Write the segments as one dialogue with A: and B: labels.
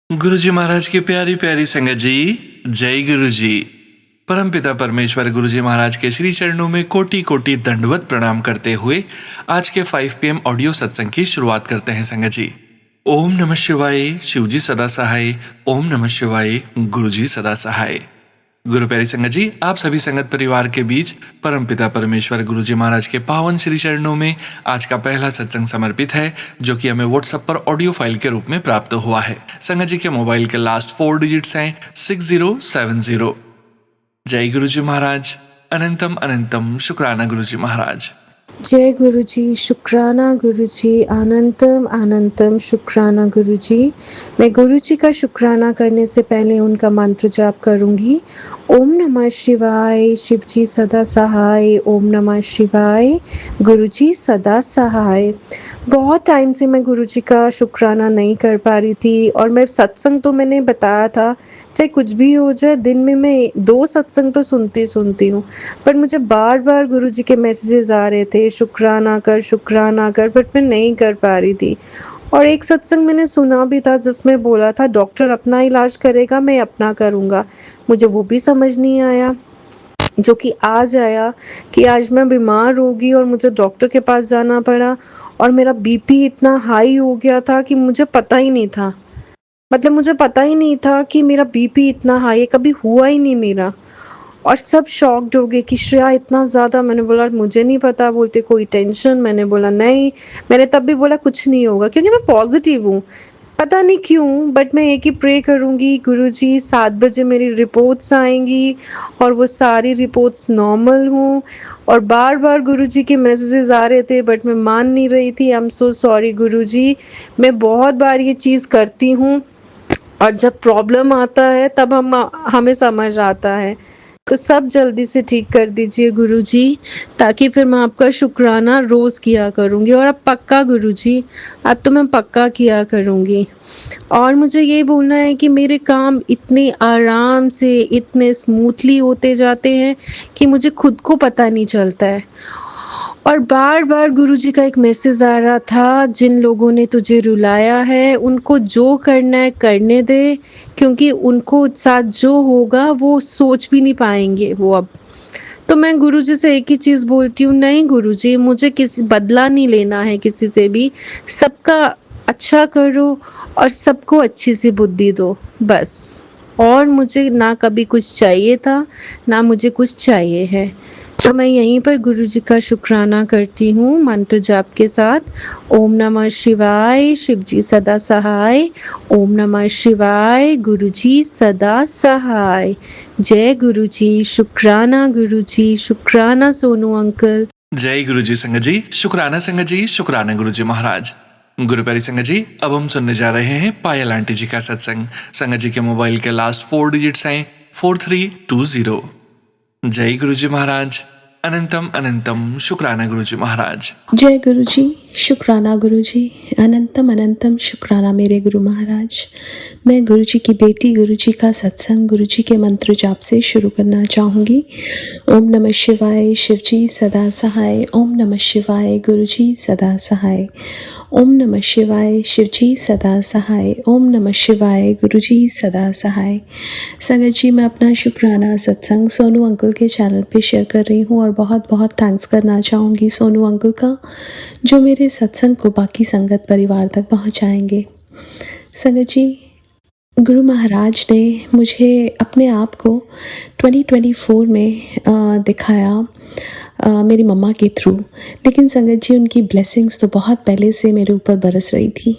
A: गुरुजी महाराज की प्यारी प्यारी संगत जी, जय गुरु जी। परमपिता परमेश्वर गुरुजी महाराज के श्री चरणों में कोटि कोटि दंडवत प्रणाम करते हुए आज के 5 PM ऑडियो सत्संग की शुरुआत करते हैं संगत जी। ओम नमः शिवाय, शिवजी सदा सहाय। ओम नमः शिवाय, गुरुजी सदा सहाय। गुरु प्यारी संगत जी, आप सभी संगत परिवार के बीच परमपिता परमेश्वर गुरुजी महाराज के पावन श्री चरणों में आज का पहला सत्संग समर्पित है, जो कि हमें व्हाट्सएप पर ऑडियो फाइल के रूप में प्राप्त हुआ है। संगत जी के मोबाइल के लास्ट 4 डिजिट्स हैं 6070। जय गुरुजी महाराज, अनंतम अनंतम शुक्राना गुरुजी महाराज।
B: जय गुरुजी, शुक्राना गुरुजी, अनंतम अनंतम शुक्राना गुरुजी। मैं गुरुजी का शुक्राना करने से पहले उनका मंत्र जाप करूंगी। ओम नमः शिवाय, शिवजी सदा सहाय। ओम नमः शिवाय, गुरुजी सदा सहाय। बहुत टाइम से मैं गुरुजी का शुक्राना नहीं कर पा रही थी, और मैं सत्संग तो मैंने बताया था, चाहे कुछ भी हो जाए दिन में मैं 2 सत्संग तो सुनती हूँ, पर मुझे बार बार गुरुजी के मैसेजेस आ रहे थे शुक्राना कर, बट मैं नहीं कर पा रही थी। और एक सत्संग मैंने सुना भी था जिसमें बोला था डॉक्टर अपना इलाज करेगा, मैं अपना करूँगा। मुझे वो भी समझ नहीं आया, जो कि आज आया कि आज मैं बीमार होगी और मुझे डॉक्टर के पास जाना पड़ा, और मेरा बीपी इतना हाई हो गया था कि मुझे पता ही नहीं था। मतलब मुझे पता ही नहीं था कि मेरा बीपी इतना हाई है, कभी हुआ ही नहीं मेरा। और सब शॉक्ड हो गए कि श्रेया इतना ज़्यादा। मैंने बोला मुझे नहीं पता। बोलते कोई टेंशन? मैंने बोला नहीं। मैंने तब भी बोला कुछ नहीं होगा, क्योंकि मैं पॉजिटिव हूँ। पता नहीं क्यों, बट मैं एक ही प्रे करूँगी, गुरुजी 7 बजे मेरी रिपोर्ट्स आएंगी और वो सारी रिपोर्ट्स नॉर्मल हों। और बार बार गुरुजी के मैसेजेस आ रहे थे, बट मैं मान नहीं रही थी। आई एम सो सॉरी गुरुजी। मैं बहुत बार ये चीज़ करती हूँ, और जब प्रॉब्लम आता है तब हमें समझ आता है। तो सब जल्दी से ठीक कर दीजिए गुरुजी, ताकि फिर मैं आपका शुक्राना रोज़ किया करूँगी। और अब पक्का गुरुजी, अब तो मैं पक्का किया करूँगी। और मुझे ये बोलना है कि मेरे काम इतने आराम से, इतने स्मूथली होते जाते हैं कि मुझे खुद को पता नहीं चलता है। और बार बार गुरुजी का एक मैसेज आ रहा था, जिन लोगों ने तुझे रुलाया है उनको जो करना है करने दे, क्योंकि उनको साथ जो होगा वो सोच भी नहीं पाएंगे वो अब। तो मैं गुरुजी से एक ही चीज़ बोलती हूँ, नहीं गुरुजी, मुझे किसी बदला नहीं लेना है किसी से भी। सबका अच्छा करो और सबको अच्छी सी बुद्धि दो, बस। और मुझे ना कभी कुछ चाहिए था, ना मुझे कुछ चाहिए है। तो मैं यहीं पर गुरुजी का शुक्राना करती हूँ मंत्र जाप के साथ। ओम नमः शिवाय, शिवजी सदा सहाय। ओम नमः शिवाय, गुरुजी सदा सहाय। जय गुरुजी, शुक्राना सोनू अंकल।
A: जय गुरुजी संगत जी, शुक्राना संगत जी, शुक्राना गुरुजी महाराज। गुरु प्यारी संगत जी, अब हम सुनने जा रहे हैं पायल आंटी जी का सत्संग। संगत जी के मोबाइल के लास्ट 4 डिजिट्स हैं 4320। जय गुरुजी महाराज, अनंतम अनंतम शुक्राना गुरुजी महाराज।
C: जय गुरुजी, शुक्राना गुरुजी, अनंतम अनंतम शुक्राना मेरे गुरु महाराज। मैं गुरुजी की बेटी गुरुजी का सत्संग गुरुजी के मंत्र जाप से शुरू करना चाहूँगी। ओम नमः शिवाय, शिवजी सदा सहाय। ओम नमः शिवाय, गुरुजी सदा सहाय। ओम नमः शिवाय, शिवजी सदा सहाय। ओम नमः शिवाय, गुरुजी सदा सहाय। संगत जी, मैं अपना शुक्राना सत्संग सोनू अंकल के चैनल पे शेयर कर रही हूँ, और बहुत बहुत थैंक्स करना चाहूँगी सोनू अंकल का, जो मेरे सत्संग को बाकी संगत परिवार तक पहुँचाएंगे। संगत जी, गुरु महाराज ने मुझे अपने आप को 2024 में दिखाया मेरी मम्मा के थ्रू। लेकिन संगत जी, उनकी ब्लेसिंग्स तो बहुत पहले से मेरे ऊपर बरस रही थी।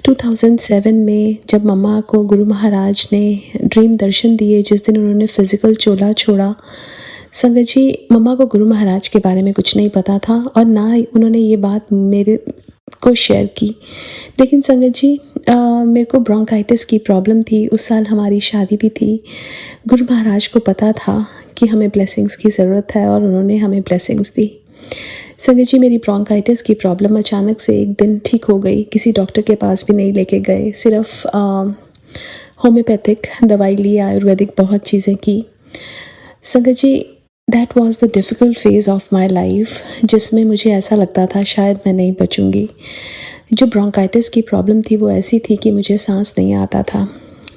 C: 2007 में जब मम्मा को गुरु महाराज ने ड्रीम दर्शन दिए, जिस दिन उन्होंने फिज़िकल चोला छोड़ा, संगत जी, मम्मा को गुरु महाराज के बारे में कुछ नहीं पता था, और ना उन्होंने ये बात मेरे को शेयर की। लेकिन संगत जी, मेरे को ब्रोंकाइटिस की प्रॉब्लम थी। उस साल हमारी शादी भी थी। गुरु महाराज को पता था कि हमें ब्लेसिंग्स की ज़रूरत है, और उन्होंने हमें ब्लेसिंग्स दी। संगत जी, मेरी ब्रोंकाइटिस की प्रॉब्लम अचानक से एक दिन ठीक हो गई। किसी डॉक्टर के पास भी नहीं लेके गए, सिर्फ होम्योपैथिक दवाई ली, आयुर्वेदिक बहुत चीज़ें की। संगत जी, that was the difficult phase of my life, जिसमें मुझे ऐसा लगता था शायद मैं नहीं बचूँगी। जो ब्रोंकाइटिस की प्रॉब्लम थी वो ऐसी थी कि मुझे सांस नहीं आता था।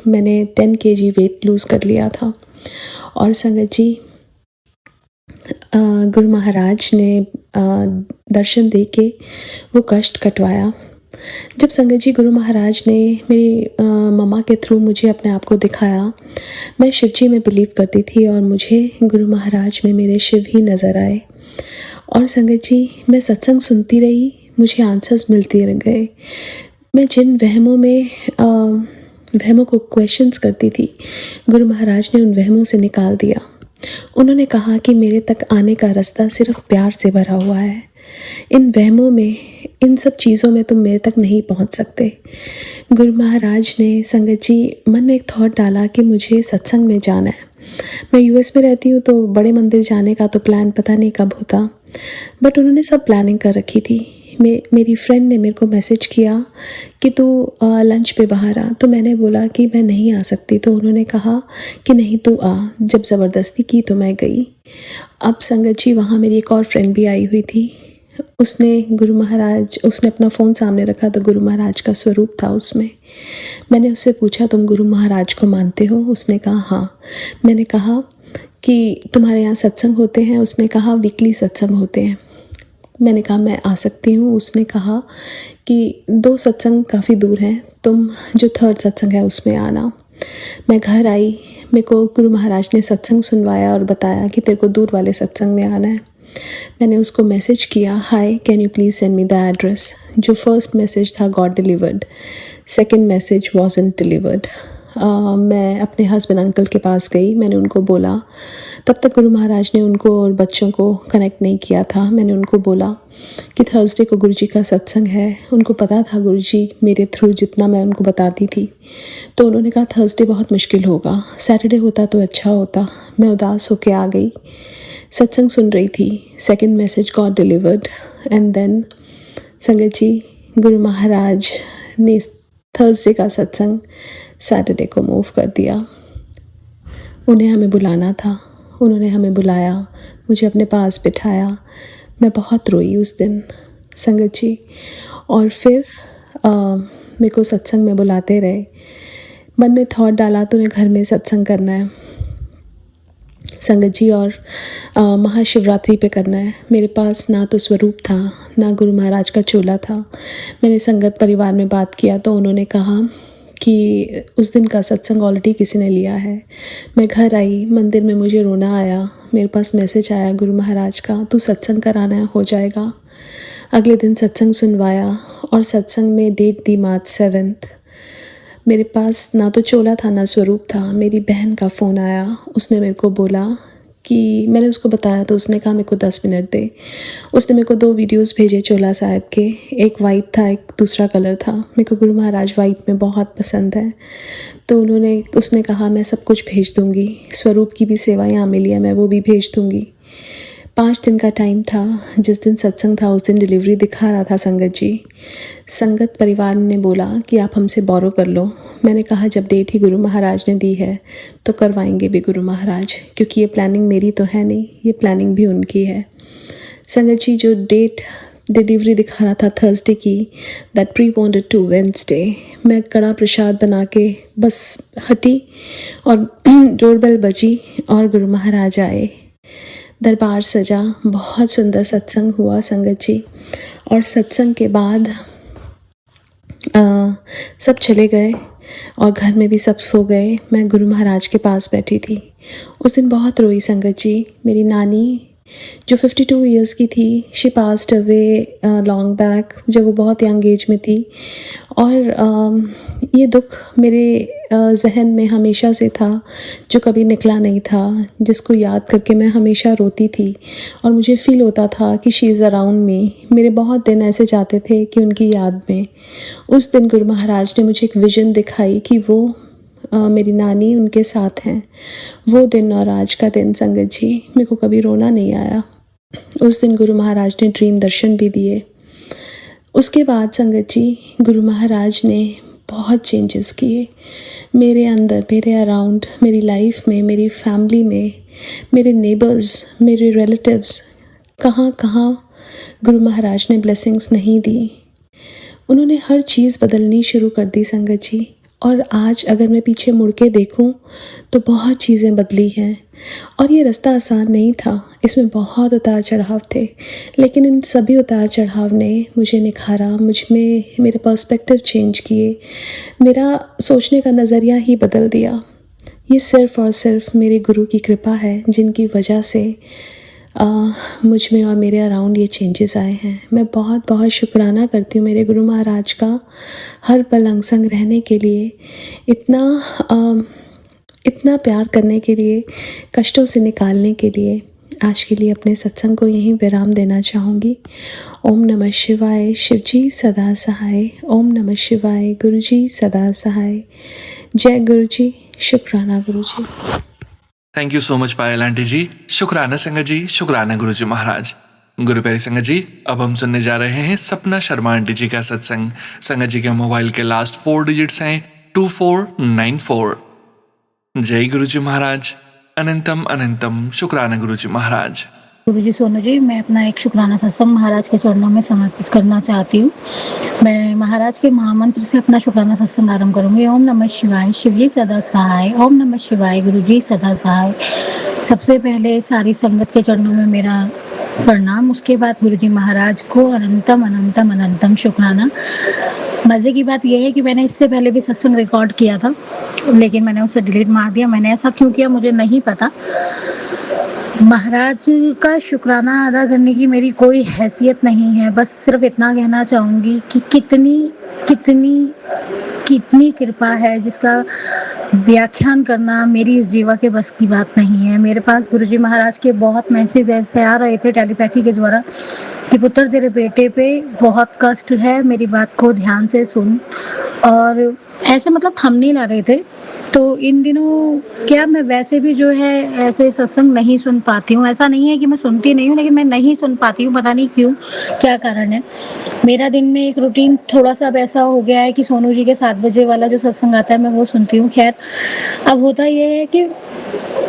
C: मैंने 10 kg वेट लूज़ कर लिया था। और संगत जी, गुरु महाराज ने दर्शन दे के वो कष्ट कटवाया। जब संगत जी गुरु महाराज ने मेरी मम्मा के थ्रू मुझे अपने आप को दिखाया, मैं शिव जी में बिलीव करती थी और मुझे गुरु महाराज में मेरे शिव ही नज़र आए। और संगत जी, मैं सत्संग सुनती रही, मुझे आंसर्स मिलते रह गए। मैं जिन वहमों को क्वेश्चंस करती थी, गुरु महाराज ने उन वहमों से निकाल दिया। उन्होंने कहा कि मेरे तक आने का रास्ता सिर्फ प्यार से भरा हुआ है। इन वहमों में, इन सब चीज़ों में तुम मेरे तक नहीं पहुंच सकते। गुरु महाराज ने संगत जी मन में एक थॉट डाला कि मुझे सत्संग में जाना है। मैं यूएस में रहती हूँ, तो बड़े मंदिर जाने का तो प्लान पता नहीं कब होता, बट उन्होंने सब प्लानिंग कर रखी थी। मेरी फ्रेंड ने मेरे को मैसेज किया कि तू लंच पे बाहर आ, तो मैंने बोला कि मैं नहीं आ सकती। तो उन्होंने कहा कि नहीं तू आ। जब ज़बरदस्ती की तो मैं गई। अब संगत जी, वहाँ मेरी एक और फ्रेंड भी आई हुई थी। उसने अपना फ़ोन सामने रखा तो गुरु महाराज का स्वरूप था उसमें। मैंने उससे पूछा, तुम गुरु महाराज को मानते हो? उसने कहा हाँ। मैंने कहा कि तुम्हारे यहाँ सत्संग होते हैं? उसने कहा वीकली सत्संग होते हैं। मैंने कहा मैं आ सकती हूँ। उसने कहा कि 2 सत्संग काफ़ी दूर हैं, तुम जो 3rd सत्संग है उसमें आना। मैं घर आई, मेरे को गुरु महाराज ने सत्संग सुनवाया और बताया कि तेरे को दूर वाले सत्संग में आना है। मैंने उसको मैसेज किया, hi can you please send me the address. जो फर्स्ट मैसेज था God delivered, second message wasn't delivered. मैं अपने हस्बैंड अंकल के पास गई, मैंने उनको बोला, तब तक गुरु महाराज ने उनको और बच्चों को कनेक्ट नहीं किया था। मैंने उनको बोला कि थर्सडे को गुरु जी का सत्संग है। उनको पता था गुरु जी मेरे थ्रू जितना मैं उनको बताती थी। तो उन्होंने कहा थर्सडे बहुत मुश्किल होगा, सैटरडे होता तो अच्छा होता। मैं उदास होके आ गई, सत्संग सुन रही थी। Second message God delivered and then संगत जी, गुरु महाराज ने थर्सडे का सत्संग सैटरडे को मूव कर दिया। उन्हें हमें बुलाना था, उन्होंने हमें बुलाया, मुझे अपने पास बिठाया। मैं बहुत रोई उस दिन संगत जी। और फिर मेरे को सत्संग में बुलाते रहे। मन में थॉट डाला तो उन्हें घर में सत्संग करना है संगत जी, और महाशिवरात्रि पे करना है। मेरे पास ना तो स्वरूप था, ना गुरु महाराज का चोला था। मैंने संगत परिवार में बात किया तो उन्होंने कहा कि उस दिन का सत्संग ऑलरेडी किसी ने लिया है। मैं घर आई, मंदिर में मुझे रोना आया। मेरे पास मैसेज आया गुरु महाराज का, तू सत्संग कराना है, हो जाएगा। अगले दिन सत्संग सुनवाया और सत्संग में डेट दी मार्च 7। मेरे पास ना तो चोला था ना स्वरूप था। मेरी बहन का फ़ोन आया, उसने मेरे को बोला कि मैंने उसको बताया तो उसने कहा मेरे को 10 मिनट दे। उसने मेरे को 2 वीडियोस भेजे चोला साहब के, एक वाइट था, एक दूसरा कलर था। मेरे को गुरु महाराज वाइट में बहुत पसंद है, तो उसने कहा मैं सब कुछ भेज दूँगी। स्वरूप की भी सेवा यहाँ मिली है, मैं वो भी भेज दूँगी। 5 दिन का टाइम था। जिस दिन सत्संग था उस दिन डिलीवरी दिखा रहा था संगत जी। संगत परिवार ने बोला कि आप हमसे बोरो कर लो। मैंने कहा जब डेट ही गुरु महाराज ने दी है तो करवाएंगे भी गुरु महाराज, क्योंकि ये प्लानिंग मेरी तो है नहीं, ये प्लानिंग भी उनकी है। संगत जी, जो डेट डिलीवरी दिखा रहा था थर्सडे की, दैट प्रीपोन्ड टू वेंसडे। मैं कड़ा प्रसाद बना के बस हटी और डोरबेल बजी और गुरु महाराज आए। दरबार सजा, बहुत सुंदर सत्संग हुआ संगत जी। और सत्संग के बाद सब चले गए और घर में भी सब सो गए। मैं गुरु महाराज के पास बैठी थी। उस दिन बहुत रोई संगत जी। मेरी नानी जो 52 इयर्स की थी, she passed away long back, जब वो बहुत यंग एज में थी। और ये दुख मेरे जहन में हमेशा से था, जो कभी निकला नहीं था, जिसको याद करके मैं हमेशा रोती थी और मुझे फ़ील होता था कि शी इज़ अराउंड मी। मेरे बहुत दिन ऐसे जाते थे कि उनकी याद में। उस दिन गुरु महाराज ने मुझे एक विज़न दिखाई कि वो मेरी नानी उनके साथ हैं। वो दिन और आज का दिन संगत जी, मेरे को कभी रोना नहीं आया। उस दिन गुरु महाराज ने ड्रीम दर्शन भी दिए। उसके बाद संगत जी, गुरु महाराज ने बहुत चेंजेस किए मेरे अंदर, मेरे अराउंड, मेरी लाइफ में, मेरी फैमिली में, मेरे नेबर्स, मेरे रिलेटिव्स, कहाँ कहाँ गुरु महाराज ने ब्लेसिंग्स नहीं दी। उन्होंने हर चीज़ बदलनी शुरू कर दी संगत जी। और आज अगर मैं पीछे मुड़ के देखूं तो बहुत चीज़ें बदली हैं। और ये रास्ता आसान नहीं था, इसमें बहुत उतार चढ़ाव थे, लेकिन इन सभी उतार चढ़ाव ने मुझे निखारा, मुझ में मेरे पर्सपेक्टिव चेंज किए, मेरा सोचने का नज़रिया ही बदल दिया। ये सिर्फ़ और सिर्फ मेरे गुरु की कृपा है, जिनकी वजह से मुझ में और मेरे अराउंड ये चेंजेस आए हैं। मैं बहुत बहुत शुक्राना करती हूँ मेरे गुरु महाराज का, हर पल अंग संग रहने के लिए, इतना प्यार करने के लिए, कष्टों से निकालने के लिए। आज के लिए अपने सत्संग को यहीं विराम देना चाहूँगी। ओम नमः शिवाय। शिवजी सदा सहाय। ओम नमः शिवाय। गुरुजी सदा सहाय। जय गुरुजी। शुक्राना Guruji.
A: Thank you so much Payal aunty ji. शुक्राना संगत जी, शुक्राना गुरु जी महाराज। गुरु प्यारी संगत जी, अब हम सुनने जा रहे हैं सपना शर्मा आंटी जी का सत्संग। संगत जी के मोबाइल के लास्ट 4 डिजिट्स हैं 2494। जय गुरु जी महाराज। अनंतम अनंतम शुक्राना गुरु जी महाराज।
D: गुरुजी सोनू जी, मैं अपना एक शुक्राना सत्संग महाराज के चरणों में समर्पित करना चाहती हूँ। मैं महाराज के महामंत्र से अपना शुक्राना सत्संग आरंभ करूँगी। ओम नमः शिवाय। शिवजी सदा सहाय। ओम नमः शिवाय। गुरुजी सदा सहाय। सबसे पहले सारी संगत के चरणों में मेरा प्रणाम, उसके बाद गुरुजी महाराज को अनंतम अनंतम अनंतम शुक्राना। मज़े की बात यह है कि मैंने इससे पहले भी सत्संग रिकॉर्ड किया था, लेकिन मैंने उसे डिलीट मार दिया। मैंने ऐसा क्यों किया मुझे नहीं पता। महाराज का शुक्राना अदा करने की मेरी कोई हैसियत नहीं है, बस सिर्फ इतना कहना चाहूँगी कि कितनी कितनी कितनी कृपा है, जिसका व्याख्यान करना मेरी इस जीवा के बस की बात नहीं है। मेरे पास गुरुजी महाराज के बहुत मैसेज ऐसे आ रहे थे टेलीपैथी के द्वारा कि पुत्र तेरे बेटे पे बहुत कष्ट है, मेरी बात को ध्यान से सुन, और ऐसे मतलब थम नहीं ला रहे थे। तो इन दिनों क्या मैं वैसे भी जो है ऐसे सत्संग नहीं सुन पाती हूँ। ऐसा नहीं है कि मैं सुनती नहीं हूँ, लेकिन मैं नहीं सुन पाती हूँ, पता नहीं क्यों, क्या कारण है। मेरा दिन में एक रूटीन थोड़ा सा अब ऐसा हो गया है कि सोनू जी के 7 बजे वाला जो सत्संग आता है मैं वो सुनती हूँ। खैर, अब होता ये है कि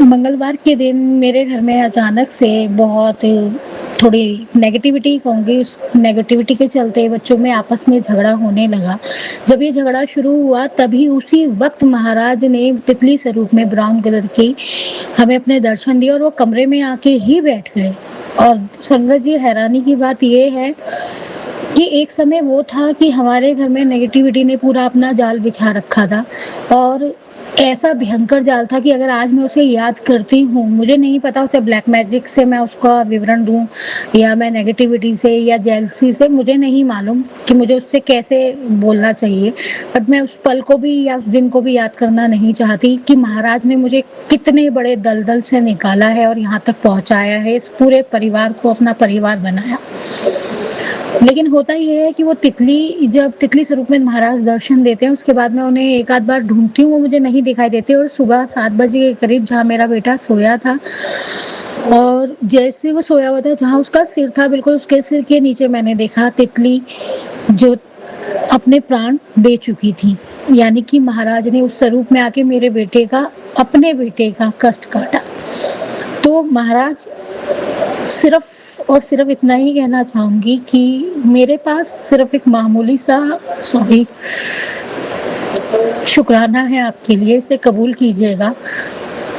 D: मंगलवार के दिन मेरे घर में अचानक से बहुत थोड़ी नेगेटिविटी कहूँगी, उस नेगेटिविटी के चलते बच्चों में आपस में झगड़ा होने लगा। जब ये झगड़ा शुरू हुआ तभी उसी वक्त महाराज ने तितली स्वरूप में ब्राउन कलर की हमें अपने दर्शन दिए और वो कमरे में आके ही बैठ गए। और संगत जी, हैरानी की बात ये है कि एक समय वो था कि हमारे घर में नेगेटिविटी ने पूरा अपना जाल बिछा रखा था, और ऐसा भयंकर जाल था कि अगर आज मैं उसे याद करती हूँ, मुझे नहीं पता उसे ब्लैक मैजिक से मैं उसका विवरण दूँ या मैं नेगेटिविटी से या जेलसी से, मुझे नहीं मालूम कि मुझे उससे कैसे बोलना चाहिए। बट मैं उस पल को भी या उस दिन को भी याद करना नहीं चाहती कि महाराज ने मुझे कितने बड़े दलदल से निकाला है और यहाँ तक पहुँचाया है, इस पूरे परिवार को अपना परिवार बनाया। लेकिन होता ये है कि वो जब तितली स्वरूप में महाराज दर्शन देते हैं, उसके बाद मैं उन्हें एक आध बार ढूंढती हूँ, वो मुझे नहीं दिखाई देते। और सुबह 7 बजे के करीब जहाँ मेरा बेटा सोया था, और जैसे वो सोया हुआ था, जहाँ उसका सिर था बिल्कुल उसके सिर के नीचे मैंने देखा तितली जो अपने प्राण दे चुकी थी। यानी कि महाराज ने उस स्वरूप में आके मेरे बेटे का, अपने बेटे का कष्ट काटा। तो महाराज, सिर्फ और सिर्फ इतना ही कहना चाहूँगी कि मेरे पास सिर्फ एक मामूली सा शुक्राना है आपके लिए, इसे कबूल कीजिएगा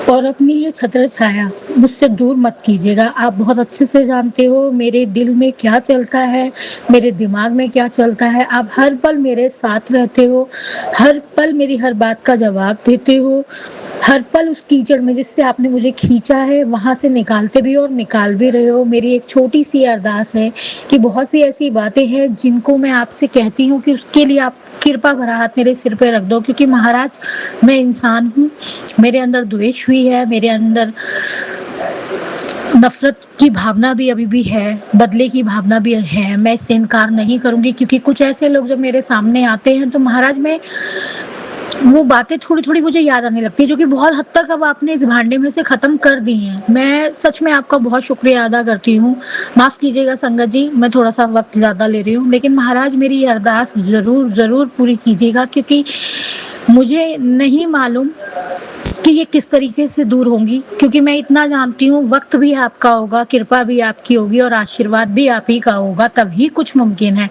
D: और अपनी ये छत्र छाया मुझसे दूर मत कीजिएगा। आप बहुत अच्छे से जानते हो मेरे दिल में क्या चलता है, मेरे दिमाग में क्या चलता है। आप हर पल मेरे साथ रहते हो, हर पल मेरी हर बात का जवाब देते हो, हर पल उस कीचड़ में जिससे आपने मुझे खींचा है वहाँ से निकालते भी और निकाल भी रहे हो। मेरी एक छोटी सी अरदास है कि बहुत सी ऐसी बातें हैं जिनको मैं आपसे कहती हूँ कि उसके लिए आप कृपा भरा हाथ मेरे सिर पे रख दो, क्योंकि महाराज मैं इंसान हूँ, मेरे अंदर द्वेष हुई है, मेरे अंदर नफरत की भावना भी अभी भी है, बदले की भावना भी है। मैं इससे इनकार नहीं करूँगी, क्योंकि कुछ ऐसे लोग जब मेरे सामने आते हैं तो महाराज में वो बातें थोड़ी थोड़ी मुझे याद आने लगती है, जो कि बहुत हद तक अब आपने इस भांडे में से ख़त्म कर दी हैं। मैं सच में आपका बहुत शुक्रिया अदा करती हूँ। माफ़ कीजिएगा संगत जी, मैं थोड़ा सा वक्त ज़्यादा ले रही हूँ, लेकिन महाराज मेरी अरदास ज़रूर ज़रूर पूरी कीजिएगा, क्योंकि मुझे नहीं मालूम कि ये किस तरीके से दूर होंगी, क्योंकि मैं इतना जानती हूँ वक्त भी आपका होगा, कृपा भी आपकी होगी और आशीर्वाद भी आप ही का होगा, तभी कुछ मुमकिन है।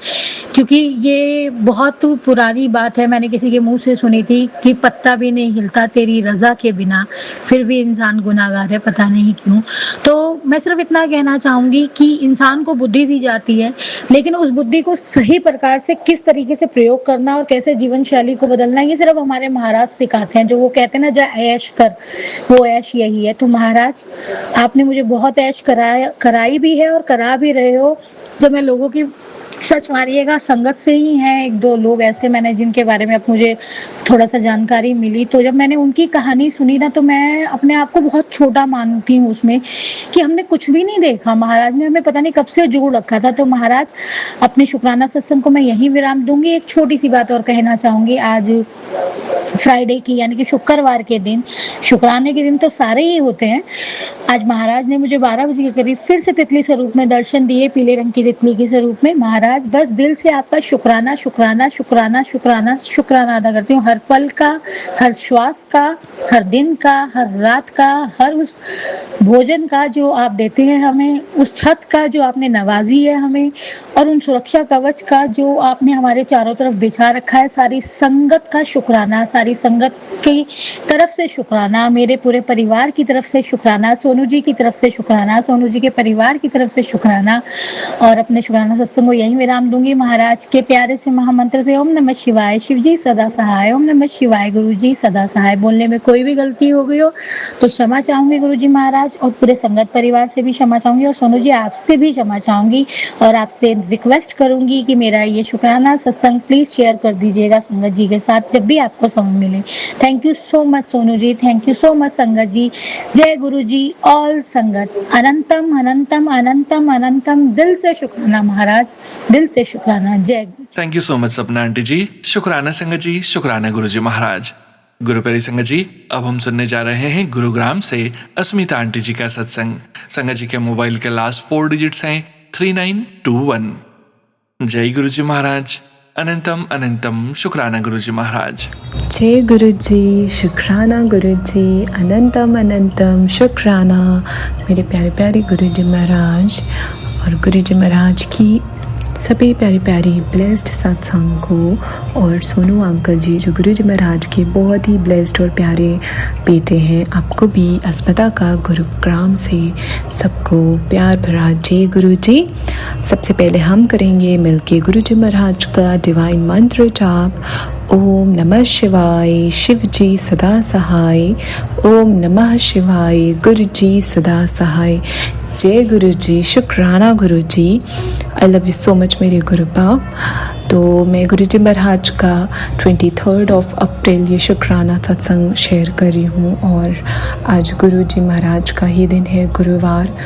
D: क्योंकि ये बहुत पुरानी बात है, मैंने किसी के मुंह से सुनी थी कि पत्ता भी नहीं हिलता तेरी रजा के बिना, फिर भी इंसान गुनाहगार है, पता नहीं क्यों। तो मैं सिर्फ इतना कहना चाहूँगी कि इंसान को बुद्धि दी जाती है, लेकिन उस बुद्धि को सही प्रकार से किस तरीके से प्रयोग करना और कैसे जीवन शैली को बदलना, ये सिर्फ हमारे महाराज सिखाते हैं। जो वो कहते हैं ना, जा ऐश कर, वो ऐश यही है। तो महाराज, आपने मुझे बहुत ऐश कराई भी है और करा भी रहे हो। जब मैं लोगों की, सच मानिएगा, संगत से ही हैं एक दो लोग ऐसे मैंने जिनके बारे में अब मुझे थोड़ा सा जानकारी मिली, तो जब मैंने उनकी कहानी सुनी ना, तो मैं अपने आप को बहुत छोटा मानती हूँ उसमें, कि हमने कुछ भी नहीं देखा, महाराज ने हमें पता नहीं कब से जोड़ रखा था। तो महाराज, अपने शुक्राना सत्संग को मैं यहीं विराम दूंगी। एक छोटी सी बात और कहना चाहूँगी। आज फ्राइडे की, यानी कि शुक्रवार के दिन, शुक्राने के दिन तो सारे ही होते हैं, आज महाराज ने मुझे 12 बजे के करीब फिर से तितली स्वरूप में दर्शन दिए, पीले रंग की तितली के स्वरूप में। महाराज, बस दिल से आपका शुक्राना शुक्राना शुक्राना शुक्राना शुक्राना अदा करती हूँ, हर पल का, हर श्वास का, हर दिन का, हर रात का, हर उस भोजन का जो आप देते हैं हमें, उस छत का जो आपने नवाजी है हमें, और उन सुरक्षा कवच का जो आपने हमारे चारों तरफ बिछा रखा है। सारी संगत का शुक्राना, सारी संगत की तरफ से शुक्राना, मेरे पूरे परिवार की तरफ से शुक्राना, सोनू जी की तरफ से शुक्राना, सोनू जी के परिवार की तरफ से शुक्राना। और अपने शुक्राना सत्संग को यहीं विराम दूंगी महाराज के प्यारे से महामंत्र से। ओम नमः शिवाय, शिव जी सदा सहाय। ओम नमः शिवाय, गुरु जी सदा सहाय। बोलने में कोई भी गलती हो गई हो तो क्षमा चाहूंगी गुरु जी महाराज, और पूरे संगत परिवार से भी क्षमा चाहूंगी, और सोनू जी आपसे भी क्षमा चाहूंगी, और आपसे रिक्वेस्ट करूंगी कि मेरा ये शुक्राना सत्संग प्लीज शेयर कर दीजिएगा संगत जी के साथ जब भी आपको समय मिले। Thank you so much Sonu ji, thank you so much संगत जी। जय गुरु जी, ऑल संगत, अनंतम अनंतम अनंतम अनंतम। दिल से शुक्राना महाराज, दिल से शुक्राना। जय गुरु।
A: थैंक यू सो मच सपना आंटी जी, शुक्राना संगत जी, शुक्राना गुरुजी महाराज। गुरु प्यारी संगत जी, अब हम सुनने जा रहे हैं गुरुग्राम से अस्मिता आंटी जी का सत्संग। संगत जी के मोबाइल के लास्ट 4 डिजिट्स हैं 3921। जय गुरुजी महाराज, अनंतम अनंतम शुक्राना गुरुजी महाराज।
C: जय गुरु जी, शुक्राना गुरु जी, अनंतम अनंतम शुक्राना मेरे प्यारे प्यारे गुरु जी महाराज। और गुरु जी महाराज की सभी प्यारी प्यारी ब्लेस्ड सत्संग को, और सोनू अंकल जी जो गुरु जी महाराज के बहुत ही ब्लेस्ड और प्यारे बेटे हैं, आपको भी अस्मिता का गुरुग्राम से सबको प्यार भरा जय गुरु जी। सबसे पहले हम करेंगे मिलके गुरु जी महाराज का डिवाइन मंत्र जाप। ओम नमः शिवाय, शिव जी सदा सहाय। ओम नमः शिवाय, गुरु जी सदा सहाय। जय गुरु जी, शुक्राना Guru ji. I love you so much मेरे गुरु बाप। तो मैं गुरु जी महाराज का 23 अप्रैल ये शुक्राना सत्संग शेयर कर रही हूँ, और आज गुरु जी महाराज का ही दिन है, गुरुवार।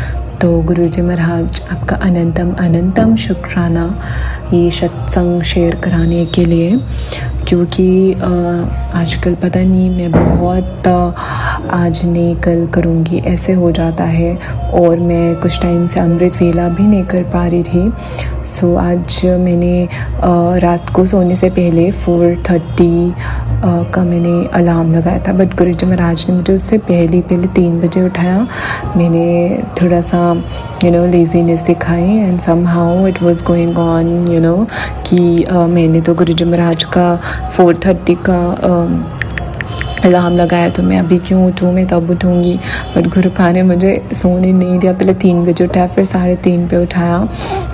C: तो गुरु जी महाराज आपका अनंतम अनंतम शुक्राना ये सत्संग शेयर कराने के लिए, क्योंकि आजकल पता नहीं मैं बहुत आज नहीं कल करूँगी ऐसे हो जाता है, और मैं कुछ टाइम से अमृत वेला भी नहीं कर पा रही थी। सो आज मैंने रात को सोने से पहले 4:30 का मैंने अलार्म लगाया था, बट गुरु जी महाराज ने मुझे उससे पहले 3 बजे उठाया। मैंने थोड़ा सा लेजीनेस दिखाई, and somehow it was going on कि मैंने तो गुरु जी महाराज का 4:30 का अलार्म लगाया, तो मैं अभी क्यों उठूँ, मैं तब उठूँगी। बट गुरुपा ने मुझे सोने नहीं दिया, पहले 3 बजे उठाया, फिर 3:30 पे उठाया,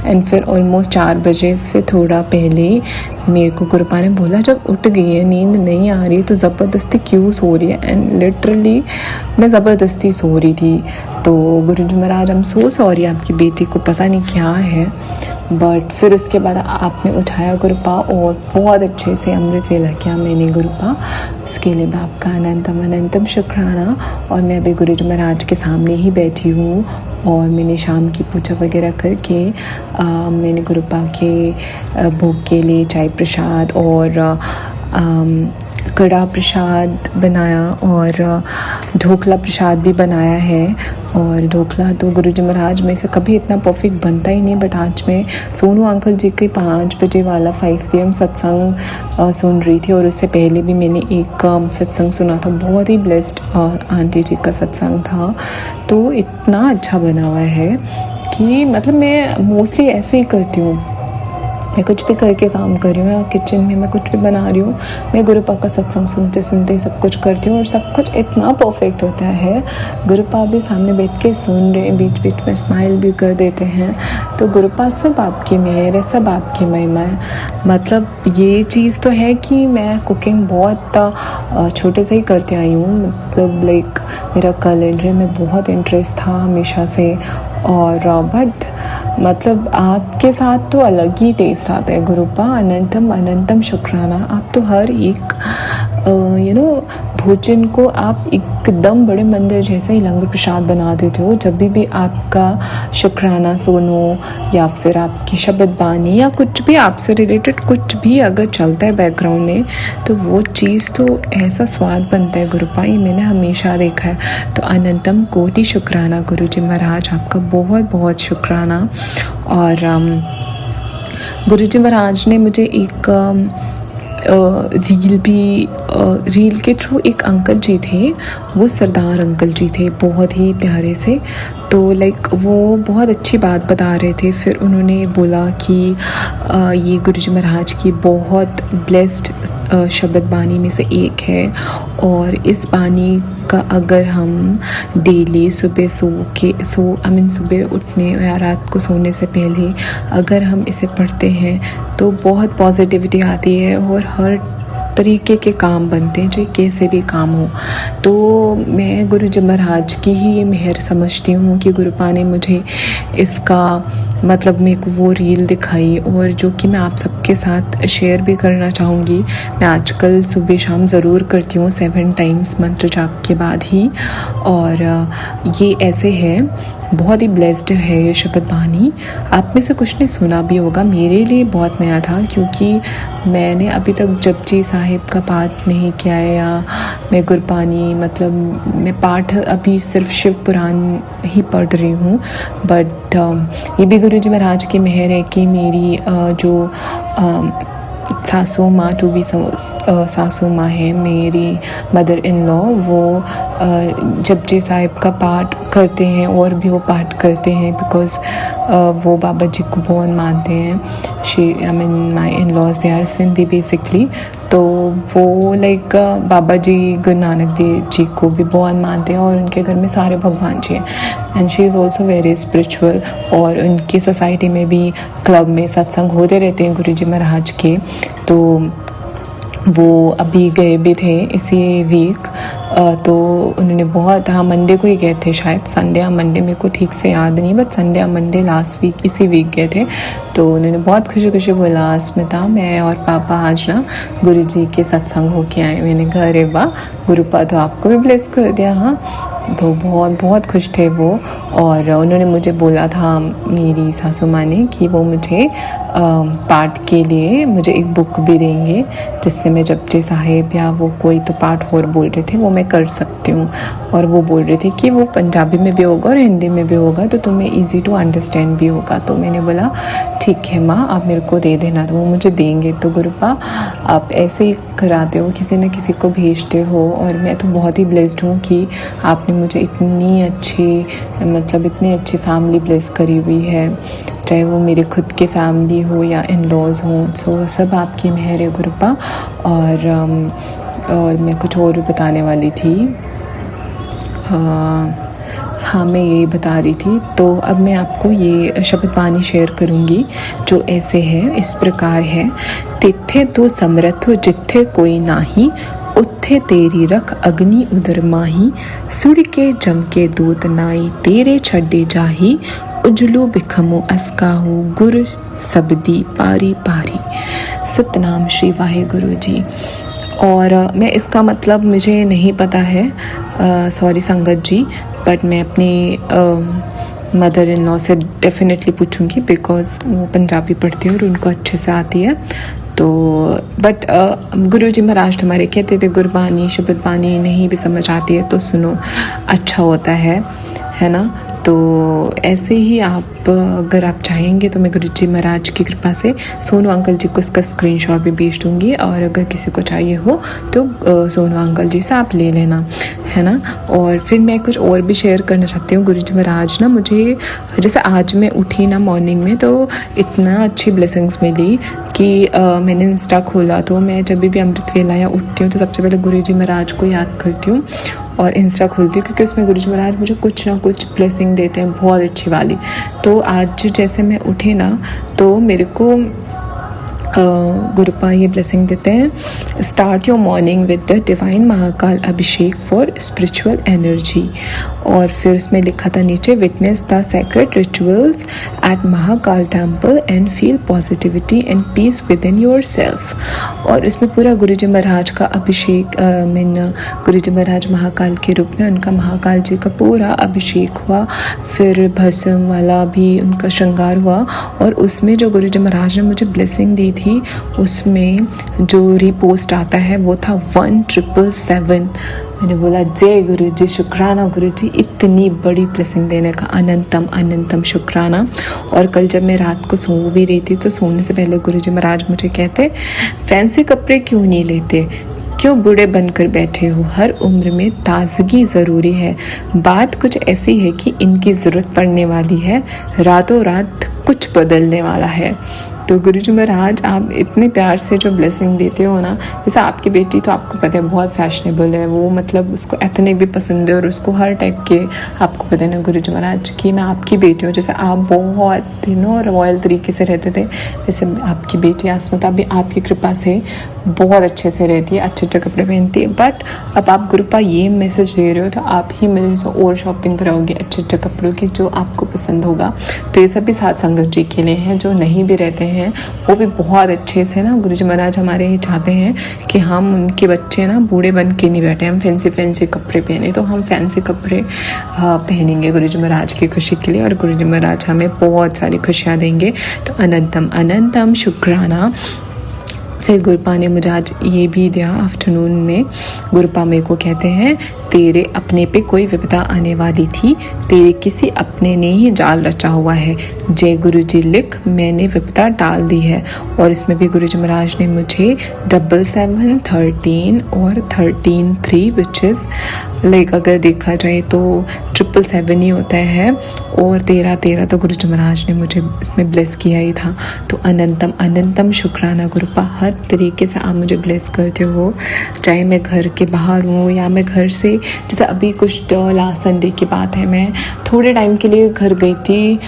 C: एंड फिर ऑलमोस्ट 4 बजे से थोड़ा पहले मेरे को गुरुपा ने बोला जब उठ गई है, नींद नहीं आ रही तो ज़बरदस्ती क्यों सो रही है। एंड लिटरली मैं ज़बरदस्ती सो रही थी। तो गुरु जी महाराज, आई एम सो सॉरी, आपकी बेटी को पता नहीं क्या है। बट फिर उसके बाद आपने उठाया गुरुपा, और बहुत अच्छे से अमृत वेला किया मैंने गुरुपा, इसके लिए आपका अनंतम अनंतम शुक्राना। और मैं अभी गुरु जी महाराज के सामने ही बैठी हूँ, और मैंने शाम की पूजा वगैरह करके मैंने गुरुपा के भोग के लिए चाय प्रसाद और
E: कड़ा प्रसाद बनाया और ढोकला प्रसाद भी बनाया है। और ढोकला तो गुरुजी महाराज में से कभी इतना परफेक्ट बनता ही नहीं, बट आज मैं सोनू अंकल जी के 5 बजे वाला 5 PM सत्संग सुन रही थी, और उससे पहले भी मैंने एक सत्संग सुना था, बहुत ही ब्लेस्ड आंटी जी का सत्संग था। तो इतना अच्छा बना हुआ है कि मतलब मैं मोस्टली ऐसे ही करती हूँ, मैं कुछ भी करके काम कर रही हूँ या किचन में मैं कुछ भी बना रही हूँ, मैं गुरुपा का सत्संग सुनते सुनते सब कुछ करती हूँ और सब कुछ इतना परफेक्ट होता है। गुरुपा भी सामने बैठ के सुन रहे हैं, बीच बीच में स्माइल भी कर देते हैं। तो गुरुपा सब आपकी मेहर है, सब आपकी महिमा है। मतलब ये चीज़ तो है कि मैं कुकिंग बहुत छोटे से ही करती आई हूँ, मतलब लाइक मेरा कैलेंडर में बहुत इंटरेस्ट था हमेशा से। और बट मतलब आपके साथ तो अलग ही टेस्ट आता है। गुरुपा अनंतम अनंतम शुक्राना। आप तो हर एक भोजन को आप एकदम बड़े मंदिर जैसे ही लंगर प्रसाद बना देते हो। जब भी आपका शुक्राना सुनो या फिर आपकी शब्द बानी या कुछ भी आपसे रिलेटेड कुछ भी अगर चलता है बैकग्राउंड में, तो वो चीज़ तो ऐसा स्वाद बनता है गुरुपा, ये मैंने हमेशा देखा है। तो अनंतम कोटि शुक्राना गुरुजी महाराज, आपका बहुत बहुत शुक्राना। और गुरुजी महाराज ने मुझे एक रील के थ्रू, एक अंकल जी थे, वो सरदार अंकल जी थे, बहुत ही प्यारे से। तो लाइक वो बहुत अच्छी बात बता रहे थे। फिर उन्होंने बोला कि ये गुरुजी महाराज की बहुत ब्लेस्ड शब्द बानी में से एक है, और इस बानी का अगर हम डेली सुबह सुबह उठने या रात को सोने से पहले अगर हम इसे पढ़ते हैं तो बहुत पॉजिटिविटी आती है और हर तरीके के काम बनते हैं, चाहे कैसे भी काम हो। तो मैं गुरुजी महाराज की ही ये मेहर समझती हूँ कि गुरुपा ने मुझे इसका मतलब मेरे को वो रील दिखाई, और जो कि मैं आप सबके साथ शेयर भी करना चाहूँगी। मैं आजकल सुबह शाम ज़रूर करती हूँ 7 टाइम्स मंत्र जाप के बाद ही। और ये ऐसे है, बहुत ही ब्लेस्ड है ये शब्द बानी। आप में से कुछ ने सुना भी होगा, मेरे लिए बहुत नया था क्योंकि मैंने अभी तक जपजी साहिब का पाठ नहीं किया है, या मैं गुरबानी मतलब मैं पाठ अभी सिर्फ शिव पुराण ही पढ़ रही हूँ। बट ये भी गुरुजी महाराज की मेहर है कि मेरी जो सासू माँ, टू बी सासू माँ है मेरी मदर इन लॉ, वो जपजी साहिब का पाठ करते हैं और भी वो पाठ करते हैं बिकॉज़ वो बाबा जी को बहुत मानते हैं। My in laws they are Sindhi basically, तो वो लाइक बाबा जी गुरु नानक देव जी को भी बहुत मानते हैं और उनके घर में सारे भगवान जी हैं। And she is also very spiritual, और उनकी सोसाइटी में भी क्लब में सत्संग होते रहते हैं गुरुजी महाराज के। तो वो अभी गए भी थे इसी वीक, तो उन्होंने बहुत, हाँ मंडे को ही गए थे शायद, संडे या मंडे, मेरे को ठीक से याद नहीं, बट संडे या मंडे लास्ट वीक इसी वीक गए थे। तो उन्होंने बहुत खुशी खुशी बोला, स्मिता मैं और पापा आज ना गुरुजी के सत्संग हो के आए। मैंने कहा अरे वाह, गुरुपा तो आपको भी ब्लेस कर दिया। हाँ, तो बहुत बहुत खुश थे वो। और उन्होंने मुझे बोला था मेरी सासू माँ ने कि वो मुझे पाठ के लिए मुझे एक बुक भी देंगे जिससे मैं जपजी साहिब या वो कोई तो पाठ और बोल रहे थे वो मैं कर सकती हूँ। और वो बोल रहे थे कि वो पंजाबी में भी होगा और हिंदी में भी होगा, तो तुम्हें ईजी टू अंडरस्टैंड भी होगा। तो मैंने बोला ठीक है माँ, आप मेरे को दे देना। तो वो मुझे देंगे। तो गुरुपा आप ऐसे ही कराते हो, किसी न किसी को भेजते हो, और मैं तो बहुत ही ब्लेस्ड हूँ कि आपने मुझे इतनी अच्छी इतनी फैमिली ब्लेस करी हुई है, चाहे वो मेरे खुद के फैमिली हो या इन लॉज हों। सो सब आपकी मेहर है गुरुपा। और मैं कुछ और भी बताने वाली थी, हाँ मैं यही बता रही थी। तो अब मैं आपको ये शब्द बानी शेयर करूँगी जो ऐसे है, इस प्रकार है। तिथे तो समर्थ हो जिथे कोई नाही, उत्थे तेरी रख अग्नि उदर माही, सुड़ के जम के दूत नाई, तेरे छड्डे जाही, उजलू बिखमो अस्काहू, गुर सबदी पारी पारी। सतनाम श्री वाहेगुरु जी। और मैं इसका मतलब मुझे नहीं पता है, सॉरी संगत जी, बट मैं अपनी मदर इन लॉ से डेफिनेटली पूछूंगी बिकॉज़ वो पंजाबी पढ़ती है और उनको अच्छे से आती है। तो बट गुरुजी महाराज हमारे कहते थे गुरबानी शब्द बानी नहीं भी समझ आती है तो सुनो, अच्छा होता है ना। तो ऐसे ही आप अगर आप चाहेंगे तो मैं गुरुजी महाराज की कृपा से सोनू अंकल जी को इसका स्क्रीनशॉट भी भेज दूँगी, और अगर किसी को चाहिए हो तो सोनू अंकल जी से आप ले लेना, है ना। और फिर मैं कुछ और भी शेयर करना चाहती हूँ। गुरुजी महाराज ना मुझे, जैसे आज मैं उठी ना मॉर्निंग में तो इतना अच्छी ब्लेसिंग्स मिली कि मैंने इंस्टा खोला तो मैं जब भी अमृत वेला या उठती हूँ तो सबसे पहले गुरुजी महाराज को याद करती हूँ और इंस्टा खोलती हूँ, क्योंकि उसमें गुरुजी महाराज मुझे कुछ ना कुछ ब्लेसिंग देते हैं बहुत अच्छी वाली। तो आज जैसे मैं उठी ना तो मेरे को गुरुपा ये ब्लेसिंग देते हैं, start your morning with the divine Mahakal अभिषेक फॉर स्पिरिचुअल एनर्जी। और फिर उसमें लिखा था नीचे, witness the sacred rituals at Mahakal temple and feel positivity and peace within yourself. और इसमें पूरा गुरुजी महाराज का अभिषेक, गुरुजी महाराज महाकाल के रूप में उनका महाकाल जी का पूरा अभिषेक हुआ, फिर भस्म वाला भी उनका श्रृंगार हुआ। और उसमें जो गुरुजी महाराज ने मुझे ब्लेसिंग दी थी उसमें जो रिपोस्ट आता है वो था 1777। मैंने बोला जय गुरुजी, शुक्राना गुरुजी, इतनी बड़ी ब्लेसिंग देने का अनंतम अनंतम शुक्राना। और कल जब मैं रात को सो भी रही थी तो सोने से पहले गुरुजी महाराज मुझे कहते, फैंसी कपड़े क्यों नहीं लेते, क्यों बूढ़े बनकर बैठे हो, हर उम्र में ताजगी ज़रूरी है। बात कुछ ऐसी है कि इनकी ज़रूरत पड़ने वाली है, रातों रात कुछ बदलने वाला है। तो गुरुजी महाराज आप इतने प्यार से जो ब्लेसिंग देते हो ना, जैसे आपकी बेटी तो आपको पता है बहुत फैशनेबल है, वो मतलब उसको एथनिक भी पसंद है और उसको हर टाइप के, आपको पता है ना गुरुजी महाराज की मैं आपकी बेटी हूँ, जैसे आप बहुत रॉयल तरीके से रहते थे वैसे आपकी बेटी आसमता भी आपकी कृपा से बहुत अच्छे से रहती है, अच्छे अच्छे कपड़े पहनती है। बट अब आप गुरुपा ये मैसेज दे रहे हो तो आप ही मेरे से और शॉपिंग कराओगे अच्छे अच्छे कपड़ों की जो आपको पसंद होगा। तो ये सब भी साथ संगत जी के लिए हैं, जो नहीं भी रहते हैं वो भी बहुत अच्छे से ना गुरुजी महाराज हमारे ये चाहते हैं कि हम उनके बच्चे ना बूढ़े बन के नहीं बैठे, हम फैंसी कपड़े पहने, तो हम फैंसी कपड़े पहनेंगे गुरुजी महाराज की खुशी के लिए और गुरुजी महाराज हमें बहुत सारी खुशियाँ देंगे। तो अनंतम अनंतम शुक्राना। फिर गुरुपा ने मुझे आज ये भी दिया आफ्टरनून में, गुरुपा मेरे को कहते हैं, तेरे अपने पे कोई विपदा आने वाली थी, तेरे किसी अपने ने ही जाल रचा हुआ है, जय गुरुजी लिख मैंने विपदा टाल दी है। और इसमें भी गुरुजी महाराज ने मुझे 77 13 और 13 3 विच इज़ लाइक अगर देखा जाए तो 777 ही होता है, और 13 13 तो गुरुजी महाराज ने मुझे इसमें ब्लेस किया ही था। तो अनंतम अनंतम शुक्राना गुरुपा, हर तरीके से आप मुझे ब्लेस करते हो, चाहे मैं घर के बाहर हूँ या मैं घर से, जैसे अभी कुछ लास्ट संडे की बात है, मैं थोड़े टाइम के लिए घर गई थी,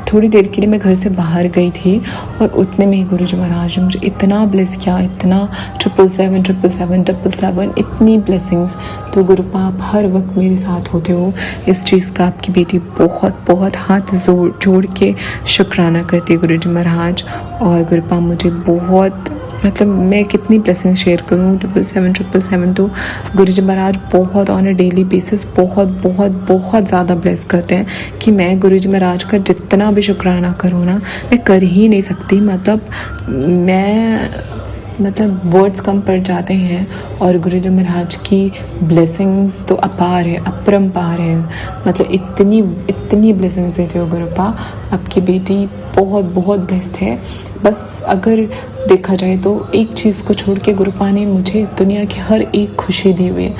E: थोड़ी देर के लिए मैं घर से बाहर गई थी और उतने में ही गुरुजी महाराज ने मुझे इतना ब्लेस किया, इतना 777 इतनी ब्लेसिंग्स। तो गुरुपा आप हर वक्त मेरे साथ होते हो, इस चीज़ का आपकी बेटी बहुत बहुत हाथ जोड़ के शुक्राना करती है गुरुजी महाराज। और गुरुपा मुझे बहुत, मतलब मैं कितनी ब्लेसिंग शेयर करूँ, 777 तो गुरुजी महाराज बहुत ऑन अ डेली बेसिस बहुत ज़्यादा ब्लेस करते हैं कि मैं गुरुजी महाराज का जितना भी शुक्राना करूँ ना मैं कर ही नहीं सकती। मतलब वर्ड्स कम पड़ जाते हैं। और गुरुजी महाराज की ब्लेसिंग्स तो अपार है, अपरंपार है, मतलब इतनी ब्लेसिंग्स देते हो गुरुपा, आपकी बेटी बहुत ब्लेस्ड है। बस अगर देखा जाए तो एक चीज़ को छोड़ के गुरुपा ने मुझे दुनिया की हर एक खुशी दी हुई है,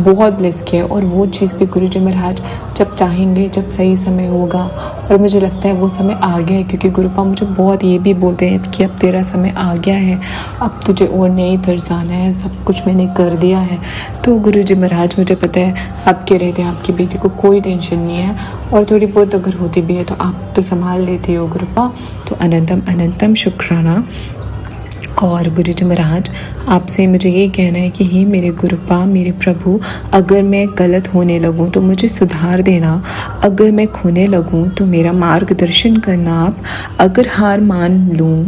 E: बहुत ब्लेस किया है। और वो चीज़ भी गुरुजी महाराज जब चाहेंगे, जब सही समय होगा, और मुझे लगता है वो समय आ गया है, क्योंकि गुरुपा मुझे बहुत ये भी बोलते हैं कि अब तेरा समय आ गया है, अब तुझे और नहीं तरसाना है, सब कुछ मैंने कर दिया है। तो गुरुजी महाराज मुझे पता है आपके रहते हैं आपकी बेटी को कोई टेंशन नहीं है, और थोड़ी बहुत अगर होती भी है तो आप तो संभाल लेती हो गुरुपा। तो अनंतम अनंतम शुक्राना। और गुरुजी महाराज आपसे मुझे ये कहना है कि हे मेरे गुरुपा, मेरे प्रभु, अगर मैं गलत होने लगूं तो मुझे सुधार देना, अगर मैं खोने लगूं तो मेरा मार्गदर्शन करना आप, अगर हार मान लूं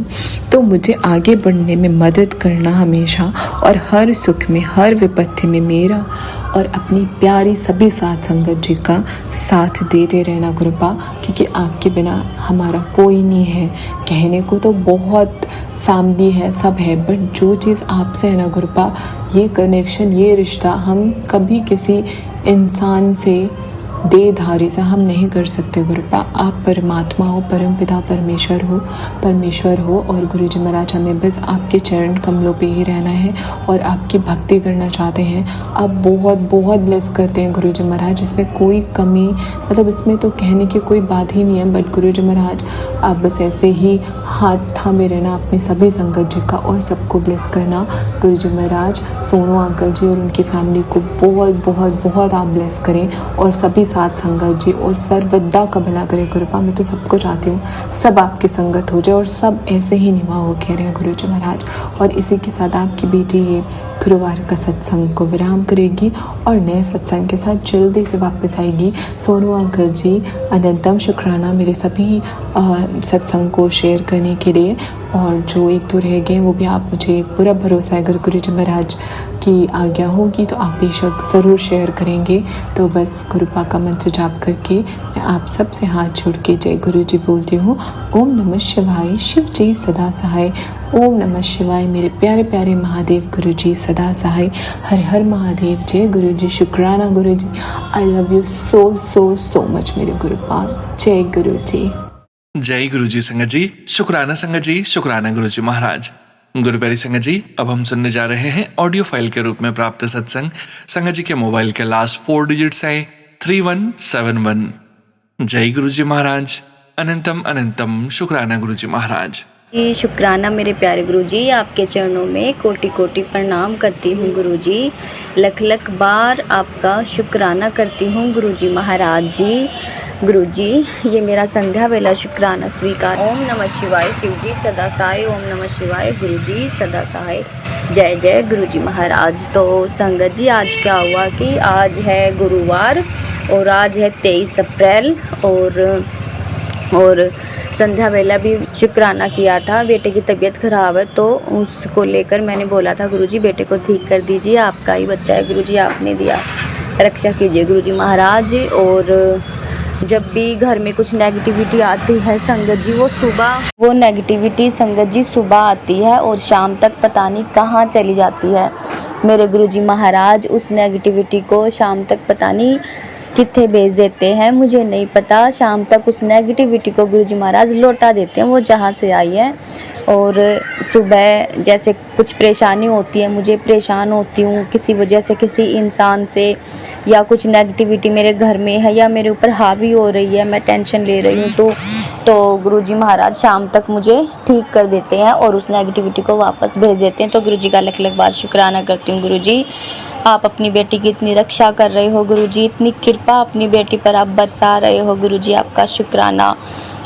E: तो मुझे आगे बढ़ने में मदद करना हमेशा, और हर सुख में हर विपत्ति में मेरा और अपनी प्यारी सभी साथ संगत जी का साथ देते रहना गुरुपा, क्योंकि आपके बिना हमारा कोई नहीं है। कहने को तो बहुत फैमिली है, सब है, बट जो चीज़ आपसे है ना गुरुपा, ये कनेक्शन, ये रिश्ता हम कभी किसी इंसान से, देहधारी से हम नहीं कर सकते गुरुपा। आप परमात्मा हो, परमपिता परमेश्वर हो और गुरुजी महाराज हमें बस आपके चरण कमलों पे ही रहना है और आपकी भक्ति करना चाहते हैं। आप बहुत बहुत ब्लेस करते हैं गुरुजी महाराज, इसमें कोई कमी, मतलब इसमें तो कहने की कोई बात ही नहीं है। बट गुरुजी महाराज आप बस ऐसे ही हाथ थामे रहना अपनी सभी संगत जी का और सबको ब्लेस करना। गुरुजी महाराज सोनू अंकल जी और उनकी फैमिली को बहुत बहुत बहुत आप ब्लेस करें और सभी साथ संगत जी और सर्वदा का भला करें गुरुपा। मैं तो सबको चाहती हूँ सब आपकी संगत हो जाए और सब ऐसे ही निभा हो कह रहे हैं गुरुजी महाराज। और इसी के साथ आपकी बेटी ये गुरुवार का सत्संग को विराम करेगी और नए सत्संग के साथ जल्दी से वापस आएगी। सोनू अंकल जी अनंतम शुक्राना मेरे सभी सत्संग को शेयर करने के लिए, और जो एक दो रह गए वो भी आप, मुझे पूरा भरोसा है अगर गुरुजी महाराज की आज्ञा होगी तो आप बेशक ज़रूर शेयर करेंगे। तो बस गुरुपा का मंत्र जाप करके मैं आप सब से हाथ जोड़ के जय गुरु जी बोलती हूँ। ओम नमः शिवाय, शिव जी सदा सहाय। ओम नमः शिवाय, मेरे प्यारे प्यारे महादेव गुरु जी सदा सहाय। हर हर महादेव, जय गुरु जी, शुक्राना Guru ji. I love you so so so much मेरे गुरुपा। जय गुरु जी।
A: जय गुरु जी संगत जी, शुक्राना संगत जी, शुक्राना गुरु जी महाराज। गुरु प्यारी संगत जी, अब हम सुनने जा रहे हैं ऑडियो फाइल के रूप में प्राप्त सत्संग। संगत जी के मोबाइल के लास्ट 4 डिजिट्स हैं 3171। जय गुरु जी महाराज। अनंतम अनंतम शुक्राना गुरु जी महाराज।
F: जी शुक्राना मेरे प्यारे गुरुजी, आपके चरणों में कोटि कोटि प्रणाम करती हूँ गुरुजी। लख लख बार आपका शुक्राना करती हूँ गुरुजी महाराज जी। गुरुजी ये मेरा संध्या वेला शुक्राना स्वीकार। ओम नमः शिवाय, शिव जी सदा सहाय। ओम नमः शिवाय, गुरुजी सदा सहाय। जय जय गुरुजी महाराज। तो संगत जी आज क्या हुआ कि आज है गुरुवार और आज है 23 अप्रैल और संध्या वेला भी शुक्राना किया था। बेटे की तबीयत ख़राब है तो उसको लेकर मैंने बोला था गुरुजी बेटे को ठीक कर दीजिए, आपका ही बच्चा है गुरुजी, आपने दिया, रक्षा कीजिए गुरुजी महाराज। और जब भी घर में कुछ नेगेटिविटी आती है संगत जी, वो नेगेटिविटी संगत जी सुबह आती है और शाम तक पता नहीं कहाँ चली जाती है। मेरे गुरुजी महाराज उस नेगेटिविटी को शाम तक पता नहीं कितने भेज देते हैं, मुझे नहीं पता। शाम तक उस नेगेटिविटी को गुरुजी महाराज लौटा देते हैं, वो जहाँ से आई है। और सुबह जैसे कुछ परेशानी होती है, मुझे परेशान होती हूँ किसी वजह से, किसी इंसान से, या कुछ नेगेटिविटी मेरे घर में है या मेरे ऊपर हावी हो रही है, मैं टेंशन ले रही हूँ, तो गुरुजी महाराज शाम तक मुझे ठीक कर देते हैं और उस नेगेटिविटी को वापस भेज देते हैं। तो गुरुजी का लख लख बार शुक्राना करती हूँ गुरुजी। आप अपनी बेटी की इतनी रक्षा कर रहे हो गुरुजी, इतनी कृपा अपनी बेटी पर आप बरसा रहे हो गुरुजी, आपका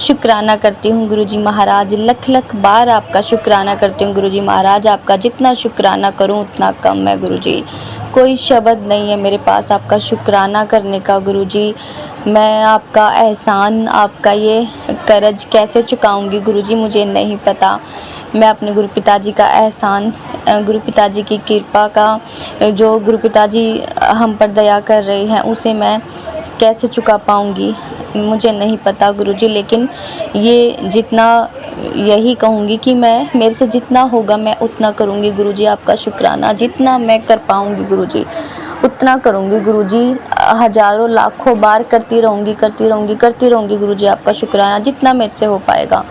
F: शुक्राना करती हूँ गुरुजी महाराज। लख लख बार आपका शुक्राना करती हूँ गुरुजी महाराज। आपका जितना शुक्राना करूँ उतना कम है गुरुजी, कोई शब्द नहीं है मेरे पास आपका शुक्राना करने का गुरुजी। मैं आपका एहसान, आपका ये कर्ज कैसे चुकाऊंगी गुरुजी, मुझे नहीं पता। मैं अपने गुरु पिताजी का एहसान, गुरु पिताजी की कृपा का, जो गुरु पिताजी हम पर दया कर रहे हैं, उसे मैं कैसे चुका पाऊंगी मुझे नहीं पता गुरुजी। लेकिन ये जितना, यही कहूँगी कि मैं, मेरे से जितना होगा मैं उतना करूँगी गुरुजी। आपका शुक्राना जितना मैं कर पाऊँगी गुरुजी उतना करूँगी गुरुजी, हजारों लाखों बार करती रहूँगी गुरुजी। आपका शुक्राना जितना मेरे से हो पाएगा,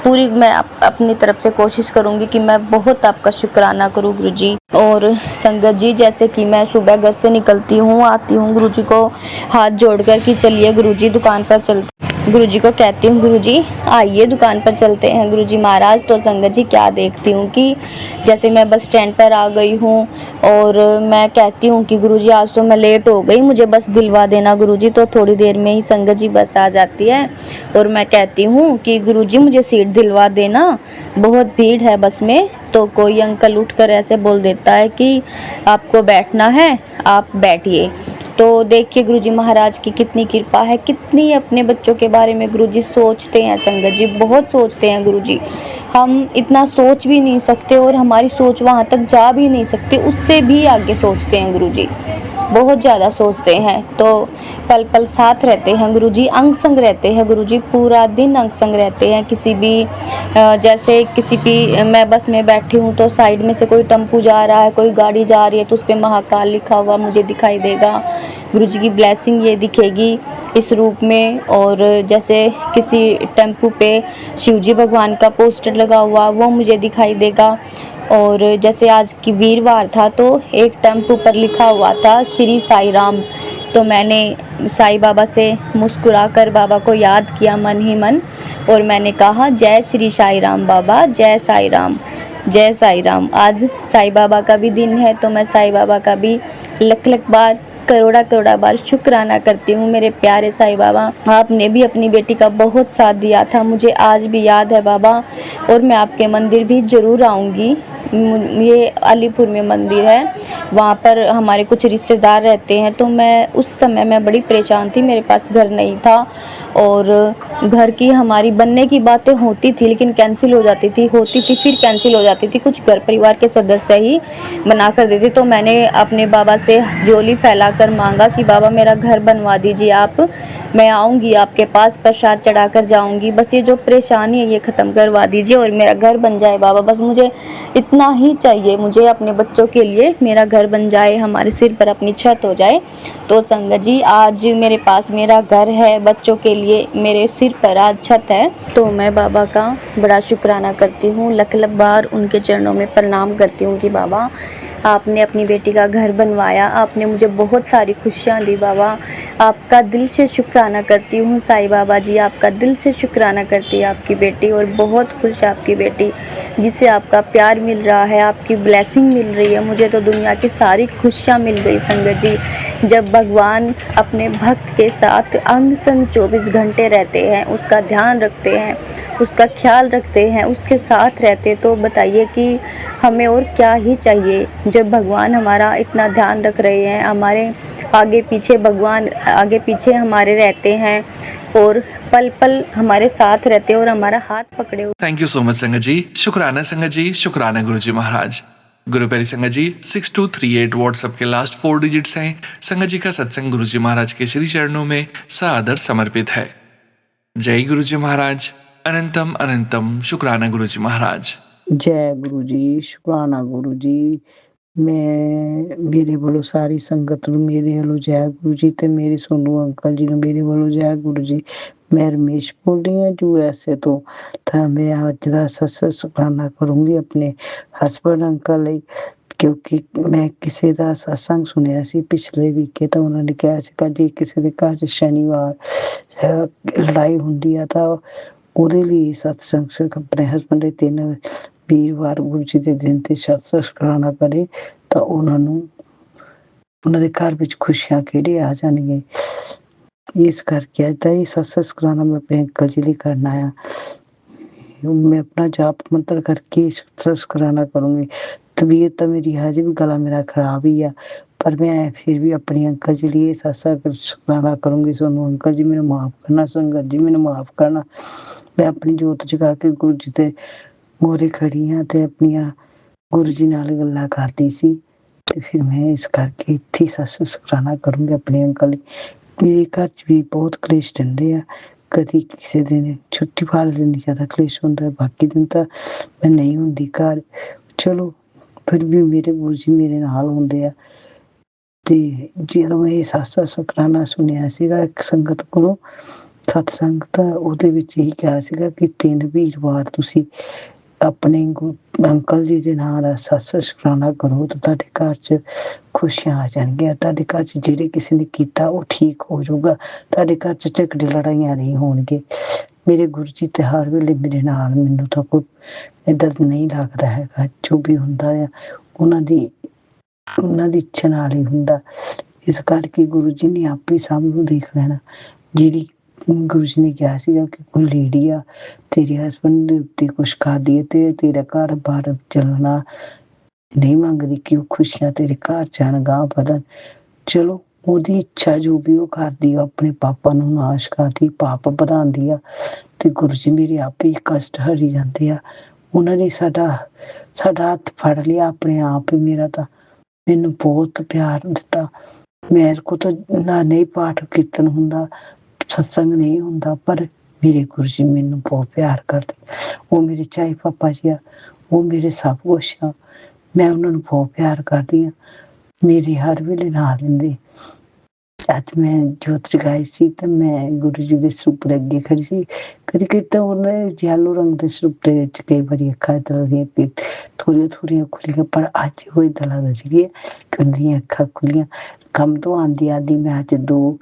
F: पूरी मैं अपनी तरफ से कोशिश करूँगी कि मैं बहुत आपका शुक्राना करूँ गुरुजी। और संगत जी जैसे कि मैं सुबह घर से निकलती हूँ, आती हूँ, गुरुजी को हाथ जोड़कर कि चलिए गुरुजी दुकान पर चलते, गुरुजी को कहती हूँ गुरुजी आइए दुकान पर चलते हैं गुरुजी महाराज। तो संगत जी क्या देखती हूँ कि जैसे मैं बस स्टैंड पर आ गई हूँ और मैं कहती हूँ कि गुरुजी आज तो मैं लेट हो गई, मुझे बस दिलवा देना गुरुजी। तो थोड़ी देर में ही संगत जी बस आ जाती है और मैं कहती हूँ कि गुरुजी मुझे सीट दिलवा देना, बहुत भीड़ है बस में। तो कोई अंकल उठकर ऐसे बोल देता है कि आपको बैठना है, आप बैठिए। तो देखिए गुरुजी महाराज की कितनी कृपा है, कितनी अपने बच्चों के बारे में गुरुजी सोचते हैं संगत जी, बहुत सोचते हैं गुरुजी। हम इतना सोच भी नहीं सकते और हमारी सोच वहाँ तक जा भी नहीं सकती, उससे भी आगे सोचते हैं गुरुजी, बहुत ज़्यादा सोचते हैं। तो पल पल साथ रहते हैं गुरुजी, अंग संग रहते हैं गुरुजी, पूरा दिन अंग संग रहते हैं। किसी भी जैसे किसी भी मैं बस में बैठी हूँ तो साइड में से कोई टेम्पू जा रहा है, कोई गाड़ी जा रही है तो उस पर महाकाल लिखा हुआ मुझे दिखाई देगा, गुरुजी की ब्लेसिंग ये दिखेगी इस रूप में। और जैसे किसी टेम्पू पे शिवजी भगवान का पोस्टर लगा हुआ वो मुझे दिखाई देगा। और जैसे आज की वीरवार था तो एक टेम्पू पर लिखा हुआ था श्री साई राम, तो मैंने साईं बाबा से मुस्कुराकर बाबा को याद किया मन ही मन, और मैंने कहा जय श्री साई राम बाबा, जय साई राम, जय साई राम। आज साईं बाबा का भी दिन है तो मैं साईं बाबा का भी लख लख बार करोड़ा करोड़ा बार शुक्राना करती हूँ। मेरे प्यारे साईं बाबा, आपने भी अपनी बेटी का बहुत साथ दिया था, मुझे आज भी याद है बाबा, और मैं आपके मंदिर भी ज़रूर आऊँगी। ये अलीपुर में मंदिर है, वहाँ पर हमारे कुछ रिश्तेदार रहते हैं, तो मैं उस समय मैं बड़ी परेशान थी, मेरे पास घर नहीं था और घर की हमारी बनने की बातें होती थी लेकिन कैंसिल हो जाती थी, होती थी फिर कैंसिल हो जाती थी, कुछ घर परिवार के सदस्य ही मना कर देते। तो मैंने अपने बाबा से झोली फैलाकर मांगा कि बाबा मेरा घर बनवा दीजिए आप, मैं आऊँगी आपके पास, प्रसाद चढ़ाकर जाऊँगी, बस ये जो परेशानी है ये ख़त्म करवा दीजिए और मेरा घर बन जाए बाबा, बस मुझे इतना ही चाहिए, मुझे अपने बच्चों के लिए मेरा घर बन जाए, हमारे सिर पर अपनी छत हो जाए। तो संगत जी, आज मेरे पास मेरा घर है, बच्चों के लिए मेरे सिर पर आज छत है, तो मैं बाबा का बड़ा शुक्राना करती हूँ, लख लख बार उनके चरणों में प्रणाम करती हूँ कि बाबा आपने अपनी बेटी का घर बनवाया, आपने मुझे बहुत सारी खुशियाँ दी बाबा, आपका दिल से शुक्राना करती हूँ साईं बाबा जी, आपका दिल से शुक्राना करती है आपकी बेटी, और बहुत खुश है आपकी बेटी जिसे आपका प्यार मिल रहा है, आपकी ब्लेसिंग मिल रही है। मुझे तो दुनिया की सारी खुशियाँ मिल गई संगत जी, जब भगवान अपने भक्त के साथ अंग संग 24 घंटे रहते हैं, उसका ध्यान रखते हैं, उसका ख्याल रखते हैं, उसके साथ रहते, तो बताइए कि हमें और क्या ही चाहिए। जब भगवान हमारा इतना ध्यान रख रहे हैं, हमारे आगे पीछे भगवान आगे पीछे हमारे रहते हैं और पल पल हमारे साथ रहते हैं और हमारा हाथ पकड़े हुए।
A: थैंक यू सो मच संगत जी, शुक्राना संगत जी, शुक्राना गुरुजी महाराज। गुरु प्यारी संगत जी, 6238 व्हाट्सएप के लास्ट 4 डिजिट्स हैं। संगत जी का सत्संग गुरुजी महाराज के श्री चरणों में सादर समर्पित है। जय गुरुजी महाराज, अनंतम अनंतम शुक्राना गुरुजी महाराज।
G: जय गुरु जी, शुक्राना गुरु जी। मैं मेरे ਵੱਲੋਂ ਸਾਰੀ ਸੰਗਤ ਨੂੰ ਮੇਰੇ ਵੱਲੋਂ ਜੈ ਗੁਰੂ ਜੀ ਤੇ ਮੇਰੇ ਸੋਨੂ ਅੰਕਲ ਜੀ ਨੂੰ ਮੇਰੇ ਵੱਲੋਂ ਜੈ ਗੁਰੂ ਜੀ। मैं रमेश बोल रही हूँ यूएसए तो मैं आज ਦਾ शुक्राना करूँगी अपने हस्बैंड अंकल ਲਈ, ਕਿਉਂਕਿ ਮੈਂ ਕਿਸੇ ਦਾ ਸਤਸੰਗ ਸੁਣਿਆ ਸੀ ਪਿਛਲੇ ਵੀਕੇ, ਤਾਂ ਉਹਨਾਂ ਨੇ ਕਿਹਾ ਸੀਗਾ ਜੇ ਕਿਸੇ ਦੇ ਘਰ 'ਚ ਸ਼ਨੀਵਾਰ ਲੜਾਈ ਹੁੰਦੀ ਆ ਤਾਂ ਉਹਦੇ ਲਈ ਸਤਸੰਗ ਸਿਰਫ ਆਪਣੇ ਹਸਬੈਂਡ ਦੇ 3 ਵੀਰਵਾਰ ਗੁਰੂ ਜੀ ਦੇ ਦਿਨ ਤੇ ਸ਼ੁਕਰਾਨਾ ਕਰੇ ਤਾਂ ਉਹਨਾਂ ਨੂੰ ਉਹਨਾਂ ਦੇ ਘਰ ਵਿੱਚ ਖੁਸ਼ੀਆਂ ਖੇੜੇ ਆ ਜਾਣਗੇ। ਇਸ ਕਰਕੇ ਅੱਜ ਦਾ ਇਹ ਸ਼ੁਕਰਾਨਾ ਮੈਂ ਆਪਣੇ ਅੰਕਲ ਜੀ ਲਈ ਕਰਨਾ ਆ। मैं अपना जाप मंत्र करके शुक्राना करूँगी। तबीयत तो मेरी है भी, गला मेरा खराब ही है, पर मैं फिर भी अपने अंकल जी लिए शुक्राना करूँगी। सोनू अंकल जी मैंने माफ़ करना, संगत जी मैंने माफ़ करना। मैं अपनी जोत जगा के गुरु जी के मोहरे खड़ी हाँ ते अपनिया गुरु जी नाल गल्लां करदी सी, ते फिर मैं इस करके इत्थे शुक्राना करूँगी अपने अंकल ਲਈ। मेरे घर 'ਚ भी बहुत कलेश रहंदे आ, कदी किसी दिन छुट्टी वाले दिन ज़्यादा कलेश होंदा, बाकी दिन तां मैं नहीं हुंदी घर। चलो फिर भी मेरे गुरु जी मेरे नाल हुंदे आ। ते ਜਦੋਂ ਮੈਂ ਇਹ शुकराना सुनिया सीगा एक संगत ਕੋਲੋਂ सतसंग, ਤਾਂ ਉਹਦੇ ਵਿੱਚ ਇਹੀ ਕਿਹਾ ਸੀਗਾ ਕਿ 3 ਵੀਰਵਾਰ ਤੁਸੀਂ ਆਪਣੇ ਅੰਕਲ ਜੀ ਦੇ ਨਾਂ ਦਾ शुकराना ਕਰੋ ਤਾਂ ਤੁਹਾਡੇ ਘਰ 'ਚ ਖੁਸ਼ੀਆਂ ਆ ਜਾਣਗੀਆਂ। ਤੁਹਾਡੇ ਘਰ 'ਚ ਜਿਹੜੇ ਕਿਸੇ ਨੇ ਕੀਤਾ ਉਹ ਠੀਕ ਹੋ ਜਾਊਗਾ, ਤੁਹਾਡੇ ਘਰ 'ਚ ਝਗੜੇ ਲੜਾਈਆਂ ਨਹੀਂ ਹੋਣਗੇ। ਮੇਰੇ ਗੁਰੂ ਜੀ ਤੇ ਹਰ ਵੇਲੇ ਮੇਰੇ ਨਾਲ, ਮੈਨੂੰ ਤਾਂ ਕੋਈ ਇੱਦਾਂ ਨਹੀਂ ਲੱਗਦਾ ਹੈਗਾ, ਜੋ ਵੀ ਹੁੰਦਾ ਆ ਉਹਨਾਂ ਦੀ ਇੱਛਾ ਨਾਲ ਹੀ ਹੁੰਦਾ। ਇਸ ਕਰਕੇ ਗੁਰੂ ਜੀ ਨੇ ਆਪੇ ਸਭ ਨੂੰ ਦੇਖ ਲੈਣਾ। ਜਿਹੜੀ ਗੁਰੂ ਜੀ ਨੇ ਕਿਹਾ ਸੀਗਾ ਕਿ ਕੋਈ ਲੇਡੀ ਆ ਤੇਰੇ ਹਸਬੈਂਡ ਦੇ ਉੱਤੇ ਕੁਛ ਕਰਦੀ ਹੈ ਤੇ ਤੇਰਾ ਘਰ ਬਾਰ ਚੱਲਣਾ ਨਹੀਂ ਮੰਗਦੀ ਕਿ ਉਹ ਖੁਸ਼ੀਆਂ ਤੇਰੇ ਘਰ 'ਚ ਆਉਣ, ਗਾਂਹ ਵਧਣ। ਚਲੋ ਉਹਦੀ ਇੱਛਾ ਜੋ ਵੀ ਉਹ ਕਰਦੀ ਆ, ਆਪਣੇ ਪਾਪਾ ਨੂੰ ਨਾਸ਼ ਕਰਦੀ, ਪਾਪ ਵਧਾਉਂਦੀ ਆ, ਤੇ ਗੁਰੂ ਜੀ ਮੇਰੇ ਆਪੇ ਹੀ ਕਸ਼ਟ ਹਰੀ ਜਾਂਦੇ ਆ। ਉਹਨਾਂ ਨੇ ਸਾਡਾ ਹੱਥ ਫੜ ਲਿਆ ਆਪਣੇ ਆਪ ਹੀ। ਮੇਰਾ ਤਾਂ ਮੈਨੂੰ ਬਹੁਤ ਪਿਆਰ ਦਿੱਤਾ। ਮੇਰੇ ਕੋਲ ਤਾਂ ਨਾ ਨਹੀਂ ਪਾਠ ਕੀਰਤਨ ਹੁੰਦਾ, ਸਤਸੰਗ ਨਹੀਂ ਹੁੰਦਾ, ਪਰ ਮੇਰੇ ਗੁਰੂ ਜੀ ਮੈਨੂੰ ਬਹੁਤ ਪਿਆਰ ਕਰਦੇ। ਉਹ ਮੇਰੇ ਚਾਈ ਪਾਪਾ ਜੀ ਆ, ਉਹ ਮੇਰੇ ਸਭ ਕੁਛ ਆ। ਮੈਂ ਉਹਨਾਂ ਨੂੰ ਬਹੁਤ ਪਿਆਰ ਕਰਦੀ ਹਾਂ। ਮੇਰੇ ਹਰ ਵੇਲੇ ਨਾਲ ਰਹਿੰਦੇ। ਅੱਜ ਮੈਂ ਜੋਤ ਜਗਾਈ ਸੀ ਤੇ ਮੈਂ ਗੁਰੂ ਜੀ ਦੇ ਸਰੂਪ ਦੇ ਅੱਗੇ ਖੜੀ ਸੀ। ਕਦੀ ਕਦੀ ਤਾਂ ਉਹਨਾਂ ਯੈਲੋ ਰੰਗ ਦੇ ਸਰੂਪ ਦੇ ਵਿੱਚ ਕਈ ਵਾਰੀ ਅੱਖਾਂ ਇੱਦਾਂ ਦੀਆਂ ਥੋੜ੍ਹੀਆਂ ਖੁੱਲੀਆਂ, ਪਰ ਅੱਜ ਉਹ ਇੱਦਾਂ ਲੱਗਦਾ ਸੀ ਕਿ ਕੰਦੀਆਂ ਅੱਖਾਂ ਖੁੱਲੀਆਂ। ਕੰਮ ਤੋਂ ਆਉਂਦੀ ਮੈਂ ਅੱਜ 2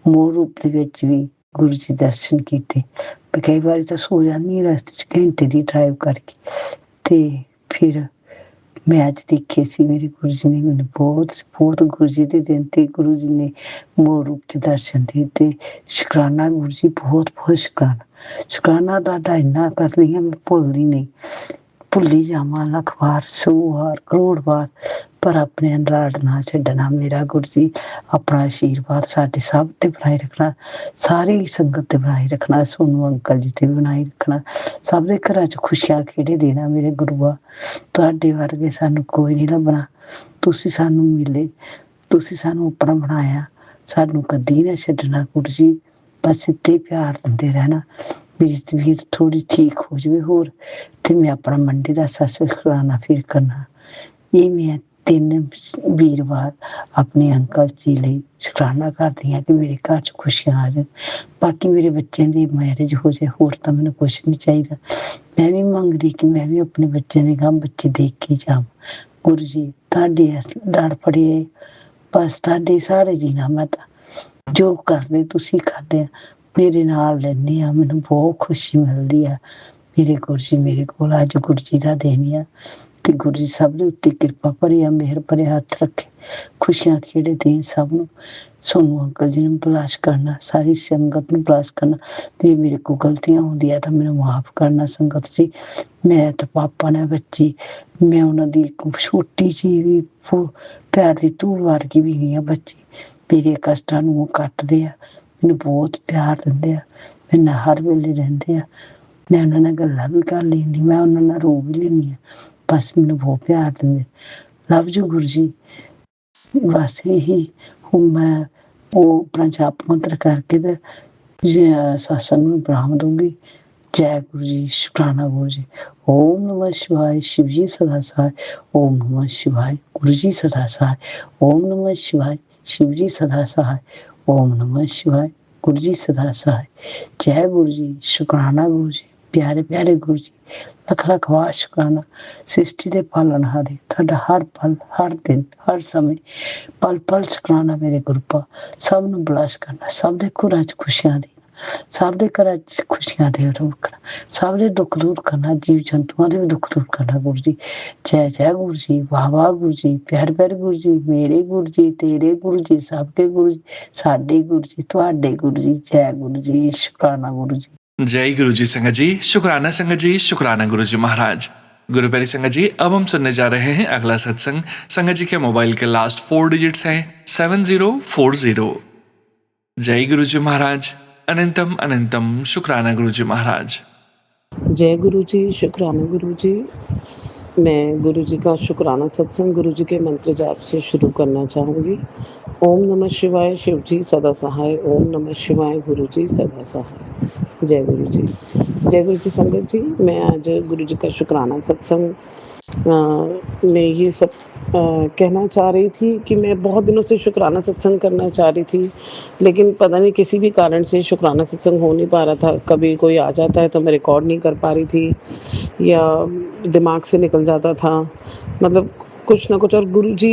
G: ਮੂਲ ਰੂਪ ਦੇ ਵਿੱਚ ਵੀ ਗੁਰੂ ਜੀ ਦਰਸ਼ਨ ਕੀਤੇ। ਮੈਂ ਕਈ ਵਾਰੀ ਤਾਂ ਸੋ ਜਾਂਦੀ ਹਾਂ ਰਸਤੇ 'ਚ ਘੰਟੇ ਦੀ ਡਰਾਈਵ ਕਰਕੇ, ਤੇ ਫਿਰ ਮੈਂ ਅੱਜ ਦੇਖੇ ਸੀ ਮੇਰੇ ਗੁਰੂ ਜੀ ਨੇ ਮੈਨੂੰ ਬਹੁਤ ਗੁਰੂ ਜੀ ਦੇ ਦਿਨ ਤੇ ਗੁਰੂ ਜੀ ਨੇ ਮੂਲ ਰੂਪ 'ਚ ਦਰਸ਼ਨ ਦਿੱਤੇ। ਸ਼ੁਕਰਾਨਾ ਗੁਰੂ ਜੀ, ਬਹੁਤ ਸ਼ੁਕਰਾਨਾ ਤੁਹਾਡਾ ਇੰਨਾ ਕਰਦੀ ਹਾਂ ਮੈਂ ਭੁੱਲਦੀ ਨਹੀਂ। ਭੁੱਲੀ ਜਾਵਾਂ ਲੱਖ ਵਾਰ, 100 ਵਾਰ, ਕਰੋੜ ਵਾਰ, ਪਰ ਆਪਣੇ ਅੰਦਰ ਨਾ ਛੱਡਣਾ ਮੇਰਾ ਗੁਰੂ ਜੀ। ਆਪਣਾ ਆਸ਼ੀਰਵਾਦ ਸਾਡੇ ਸਭ ਤੇ ਬਣਾਈ ਰੱਖਣਾ, ਸਾਰੀ ਸੰਗਤ ਤੇ ਬਣਾਈ ਰੱਖਣਾ, ਸੋਨੂੰ ਅੰਕਲ ਜੀ ਤੇ ਵੀ ਬਣਾਈ ਰੱਖਣਾ। ਸਭ ਦੇ ਘਰਾਂ 'ਚ ਖੁਸ਼ੀਆਂ ਖੇੜੇ ਦੇਣਾ ਮੇਰੇ ਗੁਰੂਆ। ਤੁਹਾਡੇ ਵਰਗੇ ਸਾਨੂੰ ਕੋਈ ਨਹੀਂ ਲੱਭਣਾ। ਤੁਸੀਂ ਸਾਨੂੰ ਮਿਲੇ, ਤੁਸੀਂ ਸਾਨੂੰ ਆਪਣਾ ਬਣਾਇਆ, ਸਾਨੂੰ ਕਦੀ ਨਾ ਛੱਡਣਾ ਗੁਰੂ ਜੀ। ਬਸ ਇੱਥੇ ਪਿਆਰ ਦਿੰਦੇ ਰਹਿਣਾ। ਮੇਰੀ ਤਬੀਅਤ ਥੋੜ੍ਹੀ ਠੀਕ ਹੋ ਜਾਵੇ ਹੋਰ, ਤੇ ਮੈਂ ਆਪਣਾ ਮੰਡੀ ਦਾ ਸ਼ੁਕਰਾਨਾ ਫਿਰ ਕਰਨਾ। ਇਹ ਮੈਂ 3 ਵੀਰਵਾਰ ਆਪਣੇ ਅੰਕਲ ਜੀ ਲਈ ਸ਼ੁਕਰਾਨਾ ਕਰਦੀ ਹਾਂ ਕਿ ਮੇਰੇ ਘਰ 'ਚ ਖੁਸ਼ੀਆਂ ਆ ਜਾਣ। ਬਾਕੀ ਮੇਰੇ ਬੱਚਿਆਂ ਦੀ ਮੈਰਿਜ ਹੋ ਜਾਏ, ਹੋਰ ਤਾਂ ਮੈਨੂੰ ਕੁਛ ਨਹੀਂ ਚਾਹੀਦਾ। ਮੈਂ ਵੀ ਮੰਗਦੀ ਕਿ ਮੈਂ ਵੀ ਆਪਣੇ ਬੱਚਿਆਂ ਦੇ ਬੱਚੇ ਦੇਖ ਕੇ ਜਾਵਾਂ। ਗੁਰੂ ਜੀ ਤੁਹਾਡੇ ਲੜ ਫੜੇ, ਬਸ ਤੁਹਾਡੇ ਸਾਰੇ ਜੀਣਾ। ਮੈਂ ਤਾਂ ਜੋ ਕਰਦੇ ਤੁਸੀਂ ਕਰਦੇ ਆ, ਮੇਰੇ ਨਾਲ ਰਹਿੰਦੇ ਆ, ਮੈਨੂੰ ਬਹੁਤ ਖੁਸ਼ੀ ਮਿਲਦੀ ਆ। ਮੇਰੇ ਗੁਰੂ ਜੀ ਮੇਰੇ ਕੋਲ ਅੱਜ ਗੁਰੂ ਜੀ ਦਾ ਦਿਨ ਆ, ਤੇ ਗੁਰੂ ਜੀ ਸਭ ਦੇ ਉੱਤੇ ਕਿਰਪਾ ਭਰੀ ਆ, ਮਿਹਰ ਭਰੇ ਹੱਥ ਰੱਖੇ, ਖੁਸ਼ੀਆਂ ਖੇੜੇ ਦੇਣ ਸਭ ਨੂੰ। ਸੋਨੂੰ ਅੰਕਲ ਜੀ ਨੂੰ ਬਲਾਸ ਕਰਨਾ, ਸਾਰੀ ਸੰਗਤ ਨੂੰ ਬਲਾਸ ਕਰਨਾ। ਤੇ ਮੇਰੇ ਕੋਲ ਗਲਤੀਆਂ ਹੁੰਦੀਆਂ ਤਾਂ ਮੈਨੂੰ ਮਾਫ਼ ਕਰਨਾ ਸੰਗਤ ਜੀ। ਮੈਂ ਤਾਂ ਪਾਪਾ ਨੇ ਬੱਚੀ, ਮੈਂ ਉਹਨਾਂ ਦੀ ਇੱਕ ਛੋਟੀ ਜਿਹੀ ਵੀ ਪਿਆਰ ਦੀ ਧੂੜ ਵਰਗੀ ਵੀ ਨਹੀਂ ਆ ਬੱਚੀ। ਮੇਰੇ ਕਸ਼ਟਾਂ ਨੂੰ ਉਹ ਕੱਟਦੇ ਆ, ਮੈਨੂੰ ਬਹੁਤ ਪਿਆਰ ਦਿੰਦੇ ਆ, ਮੇਰੇ ਨਾਲ ਹਰ ਵੇਲੇ ਰਹਿੰਦੇ ਆ। ਮੈਂ ਉਹਨਾਂ ਨਾਲ ਗੱਲਾਂ ਵੀ ਕਰ ਲੈਂਦੀ, ਮੈਂ ਉਹਨਾਂ ਨਾਲ ਰੋ ਵੀ ਲੈਂਦੀ ਹਾਂ। ਬਸ ਮੈਨੂੰ ਬਹੁਤ ਪਿਆਰ ਦਿੰਦੇ। Love you Guru ji. ਬਸ ਇਹੀ ਹੁਣ ਮੈਂ ਉਹ ਆਪਣਾ ਜਪ ਮੰਤਰ ਕਰਕੇ ਤੇ ਸਤਸੰਗ ਨੂੰ ਵਿਰਾਮ ਦੂੰਗੀ। ਜੈ ਗੁਰੂ ਜੀ, ਸ਼ੁਕਰਾਨਾ ਗੁਰੂ ਜੀ। ਓਮ ਨਮः शिवाय, शिव जी सदा सहाय। ओम नमः शिवाय, गुरु जी सदा सहाय। ओम नमः शिवाय, शिव जी सदा सहाय। ओम नमः शिवाय, गुरु जी सदा सहाय। जय गुरु जी, शुकराना गुरु जी, प्यारे प्यारे गुरु जी। ਲੱਖ ਲੱਖ ਵਾਰ ਸ਼ੁਕਰਾਨਾ। ਸ੍ਰਿਸ਼ਟੀ ਦੇ ਪਾਲਣਹਾਰੇ, ਤੁਹਾਡਾ ਹਰ ਪਲ, ਹਰ ਦਿਨ, ਹਰ ਸਮੇਂ, ਪਲ ਪਲ ਸ਼ੁਕਰਾਨਾ ਮੇਰੇ ਗੁਰੂਪਾ। ਸਭ ਨੂੰ ਬਲਾਸ ਕਰਨਾ, ਸਭ ਦੇ ਘਰਾਂ 'ਚ ਖੁਸ਼ੀਆਂ ਦੇਣਾ, ਸਭ ਦੇ ਘਰਾਂ 'ਚ ਖੁਸ਼ੀਆਂ ਦੇ ਰੱਖਣਾ, ਸਭ ਦੇ ਦੁੱਖ ਦੂਰ ਕਰਨਾ, ਜੀਵ ਜੰਤੂਆਂ ਦੇ ਵੀ ਦੁੱਖ ਦੂਰ ਕਰਨਾ ਗੁਰੂ ਜੀ। ਜੈ ਜੈ ਗੁਰੂ ਜੀ, ਵਾਹ ਵਾਹ ਗੁਰੂ ਜੀ, ਪਿਆਰੇ ਪਿਆਰੇ ਗੁਰੂ ਜੀ, ਮੇਰੇ ਗੁਰੂ ਜੀ, ਤੇਰੇ ਗੁਰੂ ਜੀ, ਸਭ ਕੇ ਗੁਰੂ ਜੀ, ਸਾਡੇ ਗੁਰੂ ਜੀ, ਤੁਹਾਡੇ ਗੁਰੂ ਜੀ। ਜੈ ਗੁਰੂ ਜੀ, ਸ਼ੁਕਰਾਨਾ ਗੁਰੂ ਜੀ।
A: जय गुरु जी संगत जी, शुक्राना संगत जी, शुक्राना गुरु जी महाराज। गुरु प्यारी संगत जी, अब हम सुनने जा रहे हैं अगला सत्संग। संगत जी के मोबाइल के लास्ट 4 डिजिट्स हैं 7040। जय गुरु जी महाराज, अनंतम अनंतम शुक्राना गुरु जी महाराज।
H: जय गुरु जी, शुक्राना गुरु जी। मैं गुरु जी का शुक्राना सत्संग गुरु जी के मंत्र जाप से शुरू करना चाहूँगी। ओम नमः शिवाय, शिव जी सदा सहाय। ओम नमः शिवाय, गुरु जी सदा सहाय। जय गुरु जी। जय गुरु जी संगत जी, मैं आज गुरु जी का शुक्राना सत्संग में ये सब कहना चाह रही थी कि मैं बहुत दिनों से शुक्राना सत्संग करना चाह रही थी, लेकिन पता नहीं किसी भी कारण से शुक्राना सत्संग हो नहीं पा रहा था। कभी कोई आ जाता है तो मैं रिकॉर्ड नहीं कर पा रही थी, या दिमाग से निकल जाता था, मतलब कुछ ना कुछ। और गुरुजी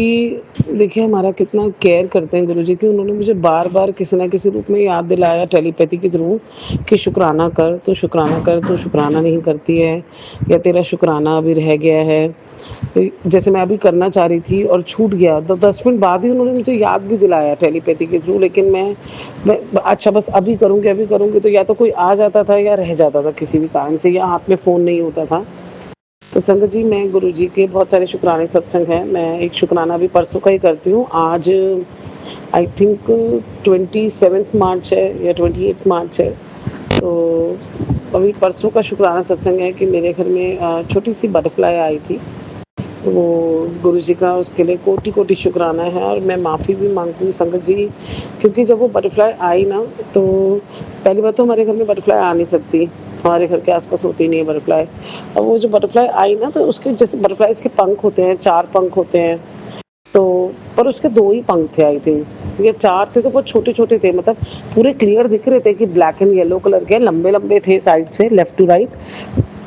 H: देखिए हमारा कितना केयर करते हैं गुरुजी, कि उन्होंने मुझे बार बार किसी ना किसी रूप में याद दिलाया टेलीपैथी के थ्रू कि शुक्राना कर, तो शुक्राना कर, तो शुक्राना नहीं करती है, या तेरा शुक्राना अभी रह गया है। जैसे मैं अभी करना चाह रही थी और छूट गया, तो 10 मिनट बाद ही उन्होंने मुझे याद भी दिलाया टेलीपैथी के थ्रू, लेकिन मैं अच्छा बस अभी करूँगी, तो या तो कोई आ जाता था या रह जाता था किसी भी कारण से, या हाथ में फ़ोन नहीं होता था। तो संगत जी, मैं गुरु जी के बहुत सारे शुक्राने सत्संग हैं। मैं एक शुक्राना भी परसों का ही करती हूँ। आज आई थिंक 27 मार्च है या 28 मार्च है, तो अभी परसों का शुक्राना सत्संग है कि मेरे घर में छोटी सी बटरफ्लाई आई थी। तो वो गुरुजी का उसके लिए कोटि-कोटि शुक्राना है और मैं माफ़ी भी माँगती हूँ संगत जी, क्योंकि जब वो बटरफ्लाई आई ना, तो पहली बात तो हमारे घर में बटरफ्लाई आ नहीं सकती, हमारे घर के आस-पास होती नहीं है बटरफ्लाई। और वो जो बटरफ्लाई आई ना, तो उसके जैसे बटरफ्लाइज़ के पंख होते हैं, 4 पंख होते हैं, तो पर उसके 2 ही पंख थे आई थिंक, या 4 थे तो बहुत छोटे-छोटे थे, मतलब पूरे क्लियर दिख रहे थे कि ब्लैक एंड येलो कलर के, लंबे-लंबे थे साइड से लेफ्ट टू राइट,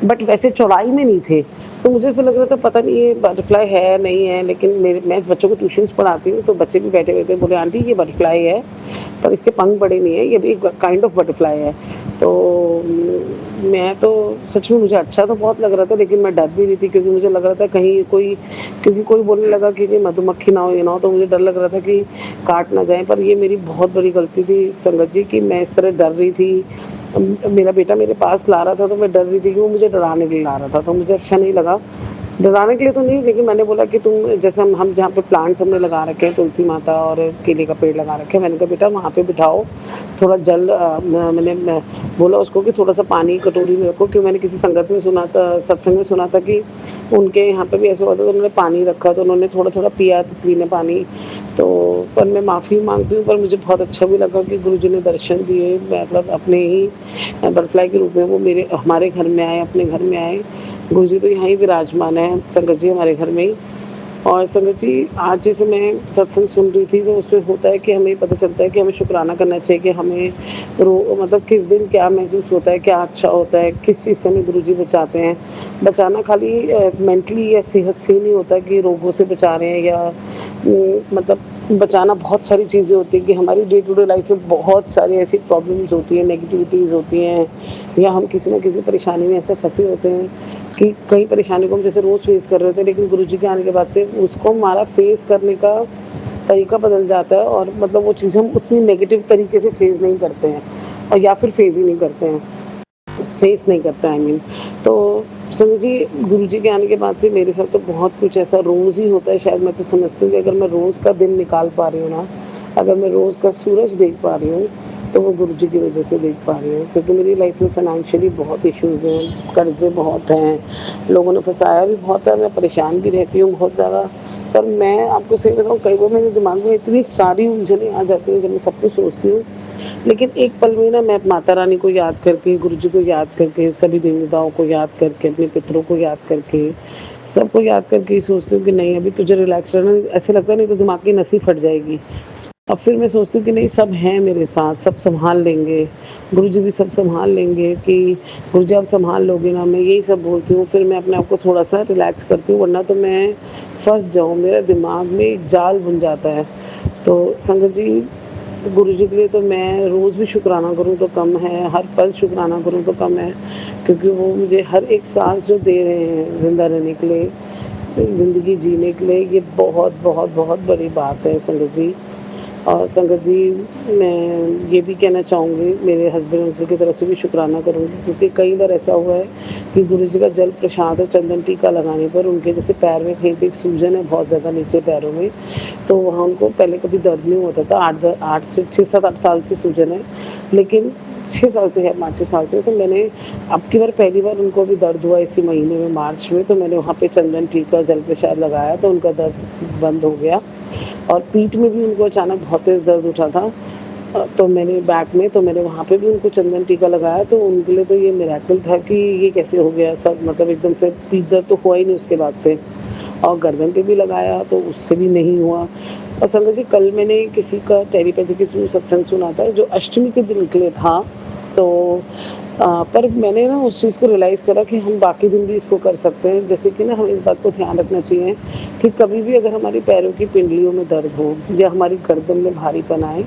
H: बट वैसे चौड़ाई में नहीं थे। तो मुझे ऐसा लग रहा था पता नहीं ये बटरफ्लाई है, नहीं है, लेकिन मैं बच्चों को ट्यूशन्स पढ़ाती हूँ, तो बच्चे भी बैठे हुए थे, बोले आंटी ये बटरफ्लाई है, पर इसके पंख बड़े नहीं है, ये भी एक काइंड ऑफ बटरफ्लाई है। तो मैं तो सच में मुझे अच्छा तो बहुत लग रहा था, लेकिन मैं डर भी रही थी क्योंकि मुझे लग रहा था कहीं कोई, क्योंकि कोई बोलने लगा कि मधुमक्खी ना हो, ये ना हो, तो मुझे डर लग रहा था कि काट ना जाए। पर ये मेरी बहुत बड़ी गलती थी संगत जी कि मैं इस तरह डर रही थी। मेरा बेटा मेरे पास ला रहा था तो मैं डर रही थी कि वो मुझे डराने के लिए ला रहा था, तो मुझे अच्छा नहीं लगा। डराने के लिए तो नहीं, लेकिन मैंने बोला कि तुम जैसे हम जहाँ पे प्लांट्स हमने लगा रखे हैं, तुलसी माता और केले का पेड़ लगा रखे हैं, मैंने कहा बेटा वहाँ पे बिठाओ, थोड़ा जल मैं बोला उसको कि थोड़ा सा पानी कटोरी में रखो, क्योंकि मैंने किसी संगत में सुना था, सत्संग में सुना था कि उनके यहाँ पे भी ऐसा हुआ था, तो उन्होंने पानी रखा तो उन्होंने थोड़ा-थोड़ा पिया तितली ने पानी। तो पर मैं माफ़ी माँगती हूँ, पर मुझे बहुत अच्छा भी लगा कि गुरुजी ने दर्शन दिए, मतलब अपने ही बटरफ्लाई के रूप में वो हमारे घर में आए, अपने घर में आए। गुरुजी तो यहाँ ही विराजमान है संगत जी हमारे घर में ही। और संगत जी आज जैसे मैं सत्संग सुन रही थी, तो उसमें होता है कि हमें पता चलता है कि हमें शुक्राना करना चाहिए कि हमें मतलब किस दिन क्या महसूस होता है, क्या अच्छा होता है, किस चीज़ से हमें गुरुजी बचाते हैं। बचाना खाली मेंटली या सेहत से ही नहीं होता कि रोगों से बचा रहे हैं, या मतलब बचाना बहुत सारी चीज़ें होती हैं कि हमारी डे टू डे लाइफ में बहुत सारी ऐसी प्रॉब्लम्स होती हैं, नेगेटिविटीज़ होती हैं, या हम किसी न किसी परेशानी में ऐसे फँसे होते हैं कि कई परेशानियों को हम जैसे रोज़ फेस कर रहे थे, लेकिन गुरुजी के आने के बाद से उसको हमारा फेस करने का तरीका बदल जाता है, और मतलब वो चीज़ें हम उतनी नेगेटिव तरीके से फेस नहीं करते हैं, और या फिर फेस ही नहीं करते हैं, फेस नहीं करते आई मीन। तो समझ जी गुरुजी के आने के बाद से मेरे साथ तो बहुत कुछ ऐसा रोज़ ही होता है, शायद मैं तो समझती हूँ कि अगर मैं रोज़ का दिन निकाल पा रही हूँ ना, अगर मैं रोज़ का सूरज देख पा रही हूँ, तो वो गुरुजी की वजह से देख पा रही हूँ, क्योंकि मेरी लाइफ में फाइनेंशियली बहुत इश्यूज़ हैं, कर्ज़े बहुत हैं, लोगों ने फँसाया भी बहुत है, मैं परेशान भी रहती हूँ बहुत ज़्यादा। पर मैं आपको सही बताऊँ, कई बार मेरे दिमाग में इतनी सारी उलझनें आ जाती हैं जब मैं सब कुछ सोचती हूँ, लेकिन एक पल में ना मैं माता रानी को याद करके, गुरुजी को याद करके, सभी देवताओं को याद करके, अपने पितरों को याद करके, सबको याद करके ही सोचती हूँ कि नहीं अभी तुझे रिलैक्स रहना है। ऐसे लगता है नहीं तो दिमाग की नस ही फट जाएगी। अब फिर मैं सोचती हूँ कि नहीं सब हैं मेरे साथ, सब सँभाल लेंगे, गुरुजी भी सब सँभाल लेंगे, कि गुरुजी आप सँभाल लोगे ना, मैं यही सब बोलती हूँ। फिर मैं अपने आप को थोड़ा-सा रिलैक्स करती हूँ, वरना तो मैं फँस जाऊँ, मेरे दिमाग में एक जाल बुन जाता है। तो संगत जी गुरुजी के लिए तो मैं रोज़ भी शुक्राना करूँ तो कम है, हर पल शुक्राना करूँ तो कम है, क्योंकि वो मुझे हर एक साँस जो दे रहे हैं ज़िंदा रहने के लिए, ज़िंदगी जीने के लिए, ये बहुत, बहुत, बहुत बड़ी बात है संगत जी। और संगत जी मैं ये भी कहना चाहूँगी, मेरे हस्बैंड अंकल की तरफ से भी शुक्राना करूँगी, क्योंकि कई बार ऐसा हुआ है कि गुरुजी का जल प्रसाद और चंदन टीका लगाने पर उनके जैसे पैर में कहीं पे एक सूजन है बहुत ज़्यादा नीचे पैरों में, तो वहाँ उनको पहले कभी दर्द नहीं होता था, 8 से 6-7-8 साल से सूजन है, लेकिन 6 साल से है, 5-6 साल से। तो मैंने अब की बार पहली बार उनको अभी दर्द हुआ इसी महीने में मार्च में, तो मैंने वहाँ पे चंदन टीका जल प्रसाद लगाया तो उनका दर्द बंद हो गया। और पीठ में भी उनको अचानक बहुत तेज़ दर्द उठा था, तो मैंने बैक में, तो मैंने वहाँ पे भी उनको चंदन टीका लगाया, तो उनके लिए तो ये मिरेकल था कि ये कैसे हो गया सब, मतलब एकदम से पीठ दर्द तो हुआ ही नहीं उसके बाद से। और गर्दन पे भी लगाया तो उससे भी नहीं हुआ। और संगत जी कल मैंने किसी का टेलीपैथी के थ्रू सत्संग सुना था जो अष्टमी के दिन के लिए था, तो पर मैंने ना उस चीज़ को रियलाइज़ करा कि हम बाकी दिन भी इसको कर सकते हैं। जैसे कि ना हमें इस बात को ध्यान रखना चाहिए कि कभी भी अगर हमारी पैरों की पिंडलियों में दर्द हो या हमारी गर्दन में भारीपन आए,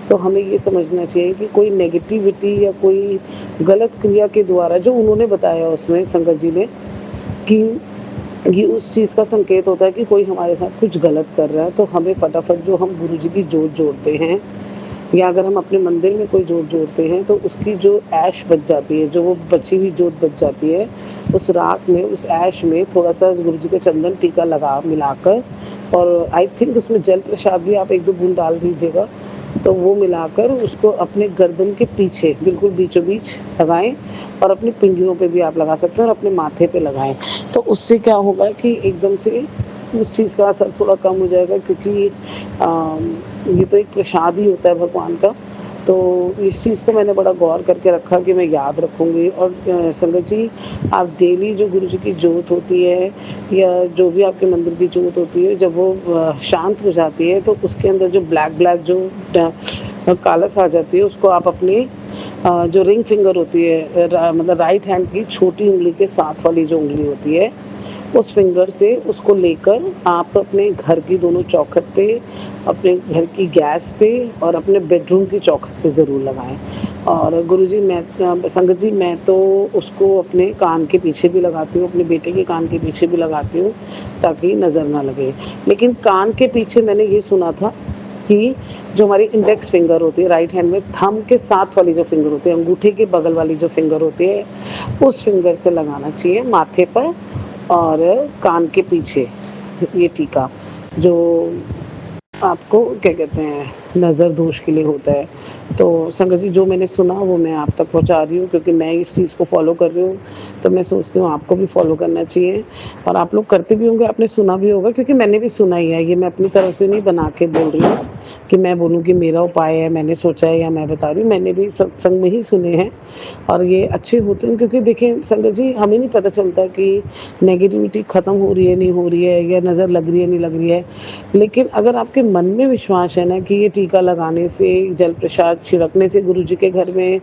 H: तो हमें ये समझना चाहिए कि कोई नेगेटिविटी या कोई गलत क्रिया के द्वारा, जो उन्होंने बताया उसमें संगत जी ने, कि ये उस चीज़ का संकेत होता है कि कोई हमारे साथ कुछ गलत कर रहा है। तो हमें फटाफट जो हम गुरुजी की जोत जोड़ते हैं, या अगर हम अपने मंदिर में कोई जोत जोड़ते हैं, तो उसकी जो ऐश बच जाती है, जो वो बची हुई जोत बच जाती है, उस राख में, उस ऐश में थोड़ा-सा गुरुजी का चंदन टीका मिलाकर, और आई थिंक उसमें जल प्रसाद भी आप 1-2 बूंद डाल दीजिएगा, तो वो मिलाकर उसको अपने गर्दन के पीछे बिल्कुल बीचों बीच लगाएं और अपनी पिंडलियों पे भी आप लगा सकते हैं और अपने माथे पे लगाएं। तो उससे क्या होगा कि एकदम से उस चीज़ का असर थोड़ा कम हो जाएगा, क्योंकि ये तो एक प्रसाद ही होता है भगवान का। तो इस चीज़ को मैंने बड़ा गौर करके रखा कि मैं याद रखूँगी। और संगत जी, आप डेली जो गुरु जी की जोत होती है या जो भी आपके मंदिर की जोत होती है, जब वो शांत हो जाती है तो उसके अंदर जो ब्लैक जो कालस आ जाती है, उसको आप अपने जो रिंग फिंगर होती है, मतलब राइट हैंड की छोटी उंगली के साथ वाली जो उंगली होती है, उस फिंगर से उसको लेकर आप अपने घर की दोनों चौखट पे, अपने घर की गैस पे और अपने बेडरूम की चौखट पे ज़रूर लगाएं। और गुरुजी, संगत जी, मैं तो उसको अपने कान के पीछे भी लगाती हूँ, अपने बेटे के कान के पीछे भी लगाती हूँ ताकि नज़र ना लगे। लेकिन कान के पीछे मैंने ये सुना था कि जो हमारी इंडेक्स फिंगर होती है राइट हैंड में, थंब के साथ वाली जो फिंगर होती है, अंगूठे के बगल वाली जो फिंगर होती है, उस फिंगर से लगाना चाहिए माथे पर और कान के पीछे ये टीका, जो आपको क्या कहते हैं, नज़र दोष के लिए होता है। तो संगत जी, जो मैंने सुना वो मैं आप तक पहुंचा रही हूँ, क्योंकि मैं इस चीज़ को फॉलो कर रही हूँ। तो मैं सोचती हूँ आपको भी फॉलो करना चाहिए और आप लोग करते भी होंगे, आपने सुना भी होगा, क्योंकि मैंने भी सुना ही है। ये मैं अपनी तरफ से नहीं बना के बोल रही हूँ कि मैं बोलूँ कि मेरा उपाय है, मैंने सोचा है या मैं बता रही हूँ। मैंने भी सत्संग में ही सुने हैं और ये अच्छे होते हैं, क्योंकि देखिए संगत जी, हमें नहीं पता चलता कि नेगेटिविटी ख़त्म हो रही है, नहीं हो रही है, या नज़र लग रही है, नहीं लग रही है। लेकिन अगर आपके मन में विश्वास है ना कि ये टीका लगाने से, जल प्रसाद छिड़कने से, गुरु जी के घर में,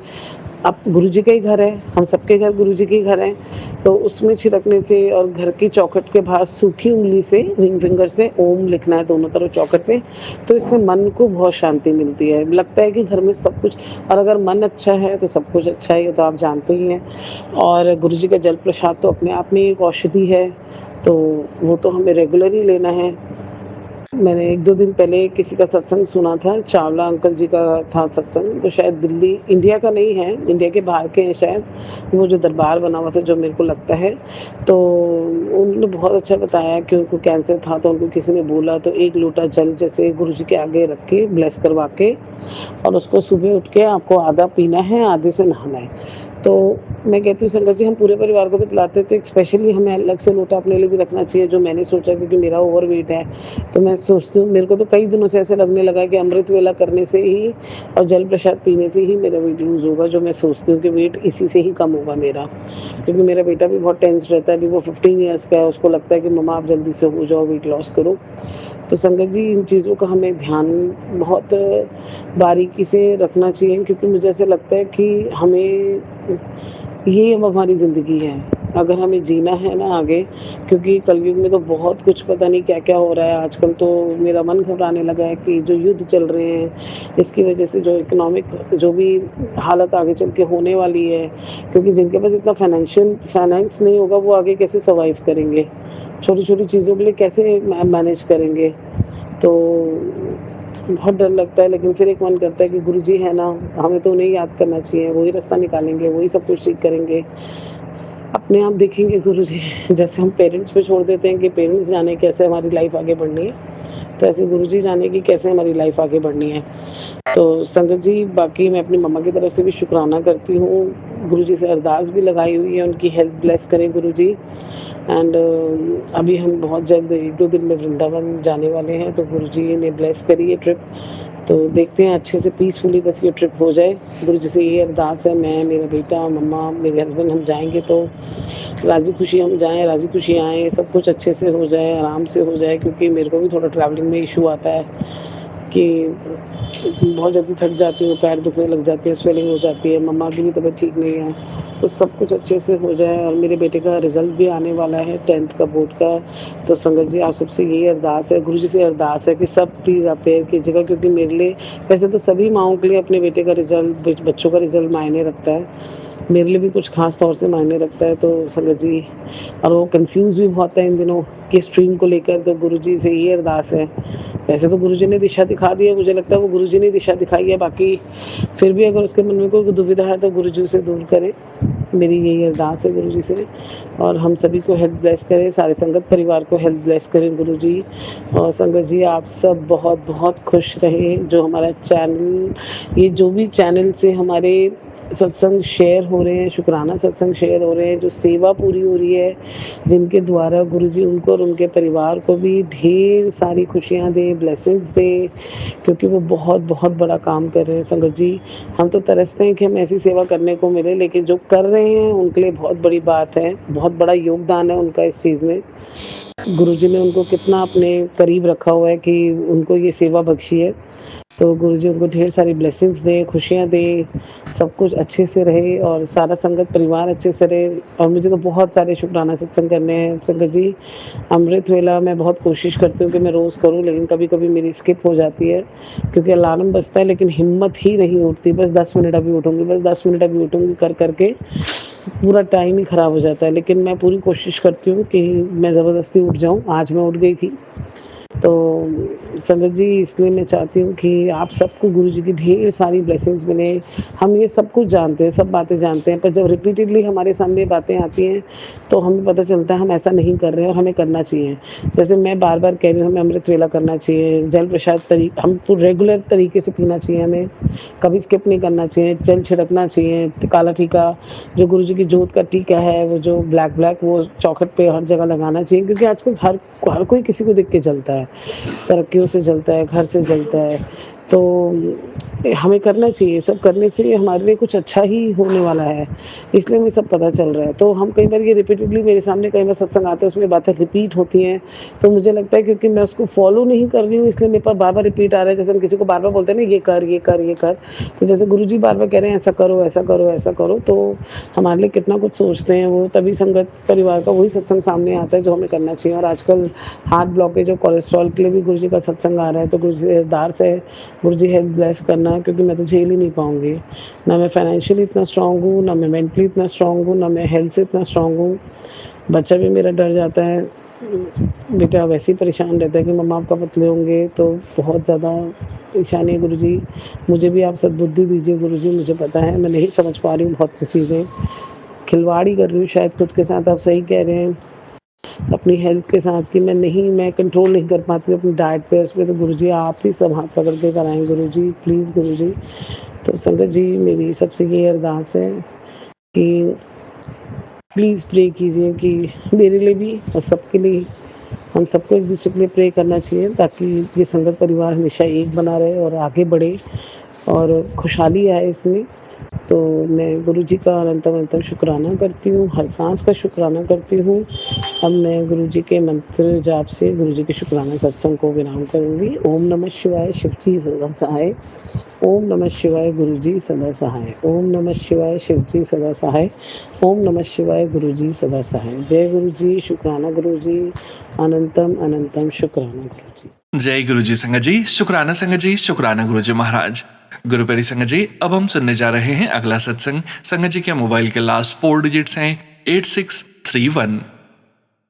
H: अब गुरु जी का ही घर है, हम सबके घर गुरु जी के घर हैं, तो उसमें छिड़कने से और घर की चौखट के बाहर सूखी उंगली से, रिंग फिंगर से ओम लिखना है दोनों तरफ चौखट पे, तो इससे मन को बहुत शांति मिलती है। लगता है कि घर में सब कुछ, और अगर मन अच्छा है तो सब कुछ अच्छा है, ये तो आप जानते ही हैं। और गुरु जी का जल प्रसाद तो अपने आप में एक औषधि है, तो वो तो हमें रेगुलर ही लेना है। मैंने 1-2 दिन पहले किसी का सत्संग सुना था, चावला अंकल जी का था सत्संग, जो शायद दिल्ली, इंडिया का नहीं है, इंडिया के बाहर के हैं शायद, वो जो दरबार बना हुआ था, जो मेरे को लगता है। तो उन्होंने बहुत अच्छा बताया कि उनको कैंसर था, तो उनको किसी ने बोला तो 1 लोटा जल जैसे गुरु जी के आगे रख के ब्लेस करवा के, और उसको सुबह उठ के आपको आधा पीना है, आधे से नहाना है। तो मैं कहती हूँ संगत जी, हम पूरे परिवार को तो पिलाते हैं, तो एक स्पेशली हमें अलग से लोटा अपने लिए भी रखना चाहिए, जो मैंने सोचा, क्योंकि मेरा ओवरवेट है। तो मैं सोचती हूँ, मेरे को तो कई दिनों से ऐसे लगने लगा है कि अमृत वेला करने से ही और जल प्रसाद पीने से ही मेरा वेट लूज़ होगा, जो मैं सोचती हूँ कि वेट इसी से ही कम होगा मेरा। क्योंकि मेरा बेटा भी बहुत टेंस रहता है, अभी वो 15 ईयर्स का है, उसको लगता है कि मम्मा आप जल्दी से हो जाओ, वेट लॉस करो। तो संगत जी, इन चीज़ों का हमें ध्यान बहुत बारीकी से रखना चाहिए, क्योंकि मुझे ऐसा लगता है कि हमें, ये अब हमारी ज़िंदगी है, अगर हमें जीना है ना आगे, क्योंकि कलयुग में तो बहुत कुछ पता नहीं क्या-क्या हो रहा है आजकल। तो मेरा मन घबराने लगा है कि जो युद्ध चल रहे हैं, इसकी वजह से जो इकोनॉमिक जो भी हालत आगे चल के होने वाली है, क्योंकि जिनके पास इतना फाइनेंस नहीं होगा, वो आगे कैसे सर्वाइव करेंगे? छोटी-छोटी चीज़ों के लिए कैसे मैनेज करेंगे? तो बहुत डर लगता है, लेकिन फिर एक मन करता है कि गुरुजी है ना, हमें तो उन्हें याद करना चाहिए, वही रास्ता निकालेंगे, वही सब कुछ ठीक करेंगे। अपने आप देखेंगे गुरुजी, जैसे हम पेरेंट्स पे छोड़ देते हैं कि पेरेंट्स जाने कैसे हमारी लाइफ आगे बढ़नी है, तो ऐसे गुरुजी जाने कि कैसे हमारी लाइफ आगे बढ़नी है। तो संगत जी, बाकी मैं अपनी मम्मा की तरफ से भी शुक्राना करती हूँ, गुरुजी से अरदास भी लगाई हुई है, उनकी हेल्थ ब्लेस करें गुरुजी। एंड अभी हम बहुत जल्द 1-2 दिन में वृंदावन जाने वाले हैं, तो गुरुजी ने ब्लेस करी है ट्रिप। तो देखते हैं अच्छे से पीसफुली बस ये ट्रिप हो जाए। गुरुजी से ये अरदास है, मैं, मेरा बेटा, मम्मा, मेरे हस्बैंड, हम जाएँगे तो राज़ी खुशी हम जाएँ, राज़ी खुशी आएँ, सब कुछ अच्छे से हो जाए, आराम से हो जाए, क्योंकि मेरे को भी थोड़ा ट्रैवलिंग में इश्यू आता है कि बहुत जल्दी थक जाती हूँ, पैर दुखने लग जाते हैं, स्वेलिंग हो जाती है, मम्मा की भी तबीयत ठीक नहीं है। तो सब कुछ अच्छे से हो जाए, और मेरे बेटे का रिज़ल्ट भी आने वाला है 10th का बोर्ड का। तो संगत जी, आप सबसे यही अरदास है, गुरुजी से अरदास है कि सब प्लीज़ आप प्रेयर कीजिएगा, क्योंकि मेरे लिए, वैसे तो सभी माँओं के लिए अपने बेटे का रिज़ल्ट, बच्चों का रिज़ल्ट मायने रखता है, मेरे लिए भी कुछ ख़ास तौर से मायने रखता है। तो संगत जी, और वो कन्फ्यूज़ भी बहुत है इन दिनों कि स्ट्रीम को लेकर, तो गुरुजी से ये अरदास है। वैसे तो गुरुजी ने दिशा दिखा दी है, मुझे लगता है वो गुरुजी ने दिशा दिखाई है, बाकी फिर भी अगर उसके मन में कोई दुविधा है तो गुरुजी उसे दूर करें। मेरी यही अरदास है गुरुजी से, और हम सभी को हेल्थ ब्लेस करें, सारे संगत परिवार को हेल्थ ब्लेस करें गुरुजी। और संगत जी आप सब बहुत खुश रहें। जो हमारा चैनल, ये जो भी चैनल से हमारे सत्संग शेयर हो रहे हैं, शुक्राना सत्संग शेयर हो रहे हैं, जो सेवा पूरी हो रही है, जिनके द्वारा गुरुजी उनको और उनके परिवार को भी ढेर सारी खुशियाँ दें, ब्लेसिंग्स दें, क्योंकि वो बहुत बड़ा काम कर रहे हैं संगत जी। हम तो तरसते हैं कि हम ऐसी सेवा करने को मिले, लेकिन जो कर रहे हैं उनके लिए बहुत बड़ी बात है, बहुत बड़ा योगदान है उनका इस चीज़ में। गुरुजी ने उनको कितना अपने करीब रखा हुआ है कि उनको ये सेवा बख्शी है। तो गुरुजी उनको ढेर सारी ब्लेसिंग्स दें, खुशियाँ दें, सब कुछ अच्छे से रहे और सारा संगत परिवार अच्छे से रहे। और मुझे तो बहुत सारे शुक्राना सत्संग करने हैं संगत जी। अमृत वेला मैं बहुत कोशिश करती हूँ कि मैं रोज़ करूँ, लेकिन कभी-कभी मेरी स्किप हो जाती है, क्योंकि अलार्म बजता है लेकिन हिम्मत ही नहीं उठती। बस 10 मिनट अभी उठूँगी, बस 10 मिनट अभी उठूँगी कर के पूरा टाइम ही ख़राब हो जाता है। लेकिन मैं पूरी कोशिश करती हूँ कि मैं ज़बरदस्ती उठ जाऊँ। आज मैं उठ गई थी। तो संगत जी इसलिए मैं चाहती हूँ कि आप सबको गुरुजी की ढेर सारी ब्लेसिंग्स मिले। हम ये सब कुछ जानते हैं, सब बातें जानते हैं, पर जब रिपीटेडली हमारे सामने बातें आती हैं तो हमें पता चलता है हम ऐसा नहीं कर रहे हैं और हमें करना चाहिए। जैसे मैं बार-बार कह रही हूँ, हमें अमृत वेला करना चाहिए, जल प्रसाद हमको रेगुलर तरीके से पीना चाहिए, हमें कभी स्किप नहीं करना चाहिए, जल छिड़कना चाहिए, काला टीका, जो गुरुजी की जोत का टीका है, वो जो ब्लैक वो चौखट पे हर जगह लगाना चाहिए, क्योंकि आजकल हर कोई किसी को देख के जलता है, तरक्कियों से जलता है, घर से जलता है। तो हमें करना चाहिए, सब करने से हमारे लिए कुछ अच्छा ही होने वाला है, इसलिए हमें सब पता चल रहा है। तो हम कई बार ये रिपीटेडली मेरे सामने कई बार सत्संग आते हैं, उसमें बातें रिपीट होती हैं, तो मुझे लगता है क्योंकि मैं उसको फॉलो नहीं कर रही हूँ, इसलिए मेरे पास बार-बार रिपीट आ रहा है। जैसे हम किसी को बार-बार बोलते हैं ना, ये कर, ये कर, ये कर, तो जैसे गुरुजी बार-बार कह रहे हैं ऐसा करो, ऐसा करो, ऐसा करो, तो हमारे लिए कितना कुछ सोचते हैं वो, तभी संगत परिवार का वही सत्संग सामने आता है जो हमें करना चाहिए। और आजकल हार्ट ब्लॉकेज और कोलेस्ट्रॉल के लिए भी गुरुजी का सत्संग आ रहा है, तो गुरुजी से अरदास है, गुरुजी हेल्थ ब्लेस करना, क्योंकि मैं तो झेल ही नहीं पाऊँगी। ना मैं फाइनेंशियली इतना स्ट्रॉन्ग हूँ, ना मैं मेंटली इतना स्ट्रॉन्ग हूँ, ना मैं हेल्थ से इतना स्ट्रॉन्ग हूँ। बच्चा भी मेरा डर जाता है, बेटा वैसे ही परेशान रहता है कि मम्मा आप कब पतले होंगे, तो बहुत ज़्यादा परेशानी है गुरुजी। मुझे भी आप सद्बुद्धि दीजिए गुरुजी, मुझे पता है मैं नहीं समझ पा रही हूँ बहुत सी चीज़ें, खिलवाड़ ही कर रही हूँ शायद खुद के साथ। आप सही कह रहे हैं, अपनी हेल्थ के साथ कि मैं कंट्रोल नहीं कर पाती हूँ अपनी डाइट पे, उसमें तो गुरुजी आप ही सब हाथ पकड़ के कराएँ गुरुजी, प्लीज़ गुरुजी। तो संगत जी मेरी सबसे ये अरदास है कि प्लीज़ प्रे कीजिए कि मेरे लिए भी और सबके लिए, हम सबको एक दूसरे के लिए प्रे करना चाहिए, ताकि ये संगत परिवार हमेशा एक बना रहे और आगे बढ़े और खुशहाली आए इसमें। तो मैं गुरुजी का अनंत शुक्राना करती हूँ, हर सांस का शुक्राना करती हूँ। अब मैं गुरुजी के मंत्र जाप से गुरुजी के शुक्राना सत्संग को विराम करूँगी। ओम नमः शिवाय, शिवजी सदा सहाय। ओम नमः शिवाय, गुरुजी सदा सहाय। ओम नमः शिवाय, शिवजी सदा सहाय। ओम नमः शिवाय, गुरुजी सदा सहाय। जय गुरुजी, शुक्राना गुरुजी, अनंतम शुक्राना गुरुजी।
A: जय गुरु जी संगत जी, शुक्राना संगत जी, शुक्राना गुरु जी महाराज। गुरु प्यारी संगत जी, अब हम सुनने जा रहे हैं अगला सत्संग। संगत जी के मोबाइल के लास्ट 4 डिजिट्स हैं 8631।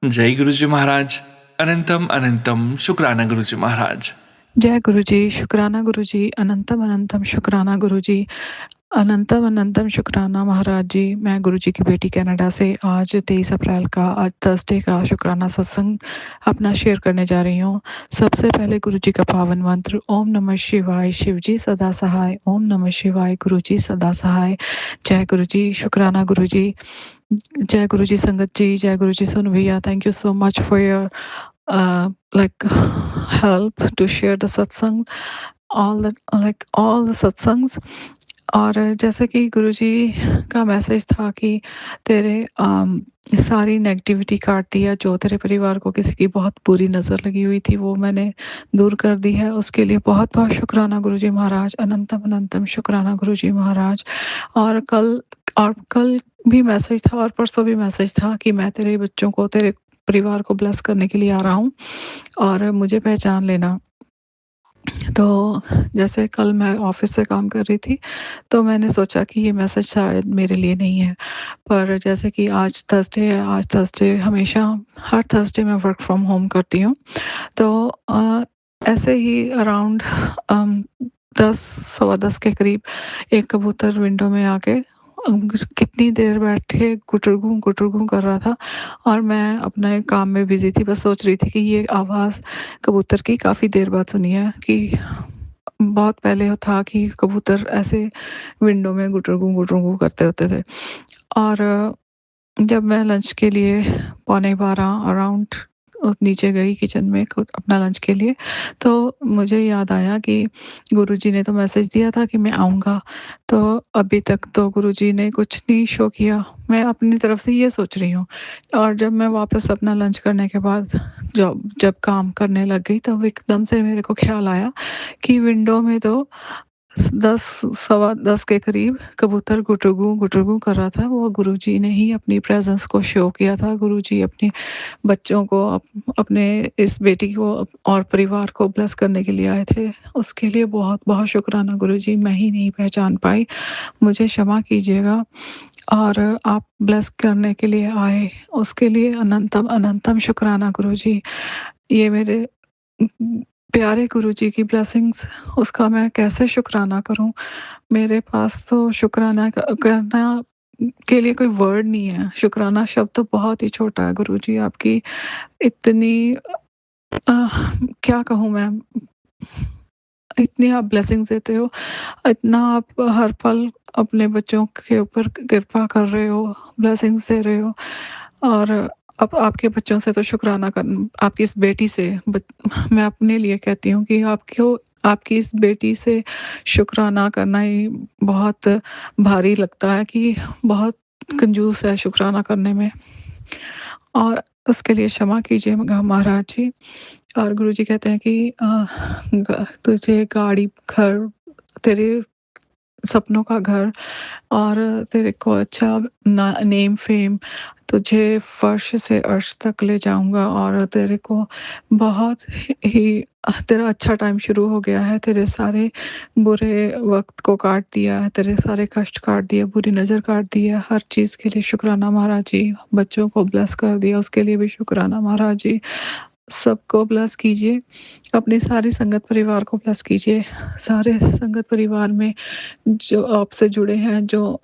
A: जय गुरु जी महाराज, अनंतम शुक्राना गुरु जी महाराज।
I: जय गुरु जी, शुक्राना गुरु जी, अनंतम शुक्राना गुरु जी, अनंतम शुक्राना महाराज जी। मैं गुरु जी की बेटी कनाडा से आज 23 अप्रैल का, आज थर्सडे का शुक्राना सत्संग अपना शेयर करने जा रही हूँ। सबसे पहले गुरु जी का पावन मंत्र ओम नमः शिवाय, शिव जी सदा सहाय। ओम नमः शिवाय, गुरु जी सदा सहाय। जय गुरु जी, शुक्राना गुरु जी। जय गुरु जी संगत जी, जय गुरु जी सोनू भैया, thank you so much for your help to share the satsang, all the satsangs। और जैसे कि गुरुजी का मैसेज था कि तेरे सारी नेगेटिविटी काट दिया, जो तेरे परिवार को किसी की बहुत बुरी नज़र लगी हुई थी वो मैंने दूर कर दी है, उसके लिए बहुत बहुत शुक्राना गुरुजी महाराज, अनंतम शुक्राना गुरुजी महाराज। और कल भी मैसेज था और परसों भी मैसेज था कि मैं तेरे बच्चों को, तेरे परिवार को ब्लेस करने के लिए आ रहा हूँ और मुझे पहचान लेना। तो जैसे कल मैं ऑफिस से काम कर रही थी तो मैंने सोचा कि ये मैसेज शायद मेरे लिए नहीं है, पर जैसे कि आज थर्सडे है, आज थर्सडे हमेशा हर थर्सडे मैं वर्क फ्रॉम होम करती हूँ, तो ऐसे ही अराउंड 10 सवा 10 के करीब एक कबूतर विंडो में आके कितनी देर बैठे गुटरगूं कर रहा था और मैं अपने काम में बिज़ी थी। बस सोच रही थी कि ये आवाज़ कबूतर की काफ़ी देर बाद सुनी है कि बहुत पहले था कि कबूतर ऐसे विंडो में गुटरगूं करते होते थे। और जब मैं लंच के लिए पौने 12 अराउंड नीचे गई किचन में खुद अपना लंच के लिए, तो मुझे याद आया कि गुरुजी ने तो मैसेज दिया था कि मैं आऊँगा, तो अभी तक तो गुरुजी ने कुछ नहीं शो किया। मैं अपनी तरफ से ये सोच रही हूँ और जब मैं वापस अपना लंच करने के बाद जब जब काम करने लग गई, तब एकदम से मेरे को ख़्याल आया कि विंडो में तो 10 सवा 10 के करीब कबूतर गुटरगूं कर रहा था। वो गुरुजी ने ही अपनी प्रेज़ेंस को शो किया था। गुरुजी अपने बच्चों को अपने इस बेटी को और परिवार को ब्लेस करने के लिए आए थे। उसके लिए बहुत-बहुत शुक्राना गुरुजी, मैं ही नहीं पहचान पाई, मुझे क्षमा कीजिएगा। और आप ब्लेस करने के लिए आए, उसके लिए अनंतम अनंतम शुक्राना गुरुजी। ये मेरे प्यारे गुरुजी की ब्लेसिंग्स, उसका मैं कैसे शुक्राना करूँ? मेरे पास तो शुक्राना करना के लिए कोई वर्ड नहीं है। शुक्राना शब्द तो बहुत ही छोटा है गुरुजी, आपकी इतनी क्या कहूँ मैं? इतनी आप ब्लेसिंग्स देते हो, इतना आप हर पल अपने बच्चों के ऊपर कृपा कर रहे हो, ब्लेसिंग्स दे रहे हो। और अब आपके बच्चों से तो शुक्राना आपकी इस बेटी से मैं अपने लिए कहती हूँ कि आपको आपकी इस बेटी से शुक्राना करना ही बहुत भारी लगता है कि बहुत कंजूस है शुक्राना करने में। और उसके लिए क्षमा कीजिएगा महाराज जी। और गुरुजी कहते हैं कि तुझे गाड़ी, घर, तेरे सपनों का घर और तेरे को अच्छा नेम फेम, तुझे फर्श से अर्श तक ले जाऊंगा और तेरे को बहुत ही तेरा अच्छा टाइम शुरू हो गया है। तेरे सारे बुरे वक्त को काट दिया है, तेरे सारे कष्ट काट दिए, बुरी नज़र काट दी है। हर चीज़ के लिए शुक्राना महाराज जी। बच्चों को ब्लेस कर दिया, उसके लिए भी शुक्राना महाराज जी। सबको ब्लेस कीजिए, अपनी सारी संगत परिवार को ब्लेस कीजिए। सारे संगत परिवार में जो आपसे जुड़े हैं, जो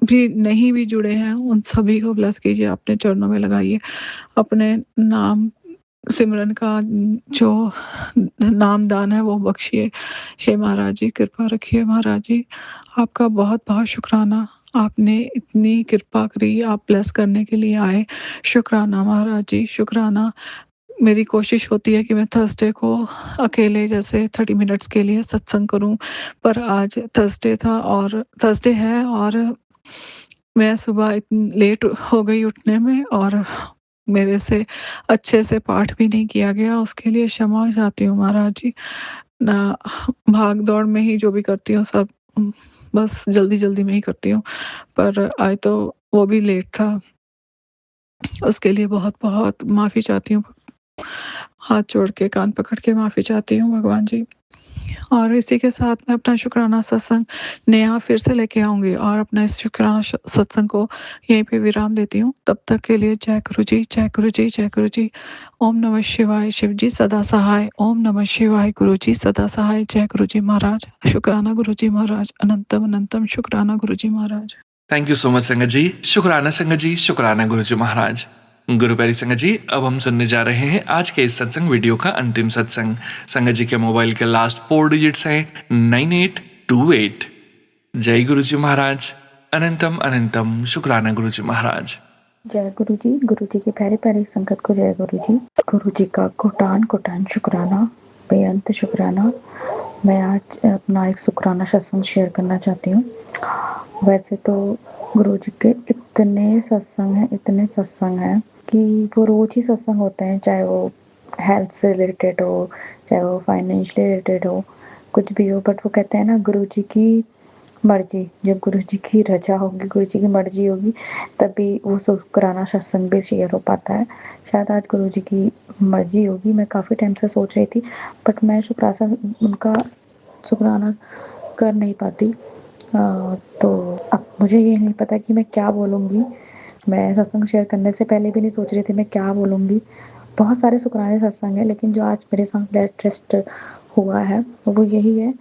I: भी नहीं भी जुड़े हैं, उन सभी को ब्लेस कीजिए, अपने चरणों में लगाइए। अपने नाम सिमरन का जो नामदान है वो बख्शिए। हे महाराज जी, कृपा रखिए महाराज जी। आपका बहुत-बहुत शुक्राना, आपने इतनी कृपा करी, आप ब्लेस करने के लिए आए। शुक्राना महाराज जी, शुक्राना। मेरी कोशिश होती है कि मैं थर्सडे को अकेले जैसे 30 मिनट्स के लिए सत्संग करूं, पर आज थर्सडे था और थर्सडे है और मैं सुबह इतनी लेट हो गई उठने में और मेरे से अच्छे से पाठ भी नहीं किया गया, उसके लिए क्षमा चाहती हूँ महाराज जी। ना भाग दौड़ में ही जो भी करती हूँ सब बस जल्दी-जल्दी में ही करती हूँ, पर आज तो वो भी लेट था। उसके लिए बहुत-बहुत माफ़ी चाहती हूँ। हाथ जोड़ के, कान पकड़ के माफ़ी चाहती हूँ भगवान जी। और इसी के साथ मैं अपना शुक्राना सत्संग नया फिर से लेके आऊँगी और अपना इस शुक्राना सत्संग को यहीं पे विराम देती हूँ। तब तक के लिए जय गुरु जी, जय गुरु जी, जय गुरु जी। ओम नमः शिवाय, शिव जी सदा सहाय। ओम नमः शिवाय, गुरु जी सदा सहाय। जय गुरु जी महाराज। शुक्राना गुरु जी महाराज। अनंतम अनंतम शुक्राना गुरु जी महाराज।
A: थैंक यू सो मच संगत जी। शुक्राना संगत जी, शुक्राना गुरु जी महाराज। गुरु प्यारी संगत जी, अब हम सुनने जा रहे हैं आज के इस सत्संग वीडियो का अंतिम सत्संग। संगत जी के मोबाइल के लास्ट 4 डिजिट्स हैं 9828। जय गुरु जी महाराज। अनंतम अनंतम शुक्राना गुरु जी महाराज।
J: जय गुरु जी की प्यारे प्यारे संगत को जय गुरु जी का कोटान कोटान शुक्राना, बेअंत शुक्राना। मैं आज अपना एक शुक्राना सत्संग शेयर करना चाहती हूँ। वैसे तो गुरु जी के इतने सत्संग हैं कि वो रोज़ ही सत्संग होते हैं, चाहे वो हेल्थ से रिलेटेड हो, चाहे वो फाइनेंशियली रिलेटेड हो, कुछ भी हो। बट वो कहते हैं ना, गुरु जी की मर्जी, जब गुरु जी की रजा होगी, गुरु जी की मर्जी होगी, तभी वो शुक्राना सत्संग भी शेयर हो पाता है। शायद आज गुरु जी की मर्जी होगी। मैं काफ़ी टाइम से सोच रही थी, बट मैं उनका शुक्राना कर नहीं पाती। तो अब मुझे ये नहीं पता कि मैं क्या बोलूँगी। मैं सत्संग शेयर करने से पहले भी नहीं सोच रही थी मैं क्या बोलूँगी। बहुत सारे शुक्राने सत्संग हैं, लेकिन जो आज मेरे साथ लेटेस्ट हुआ है वो यही है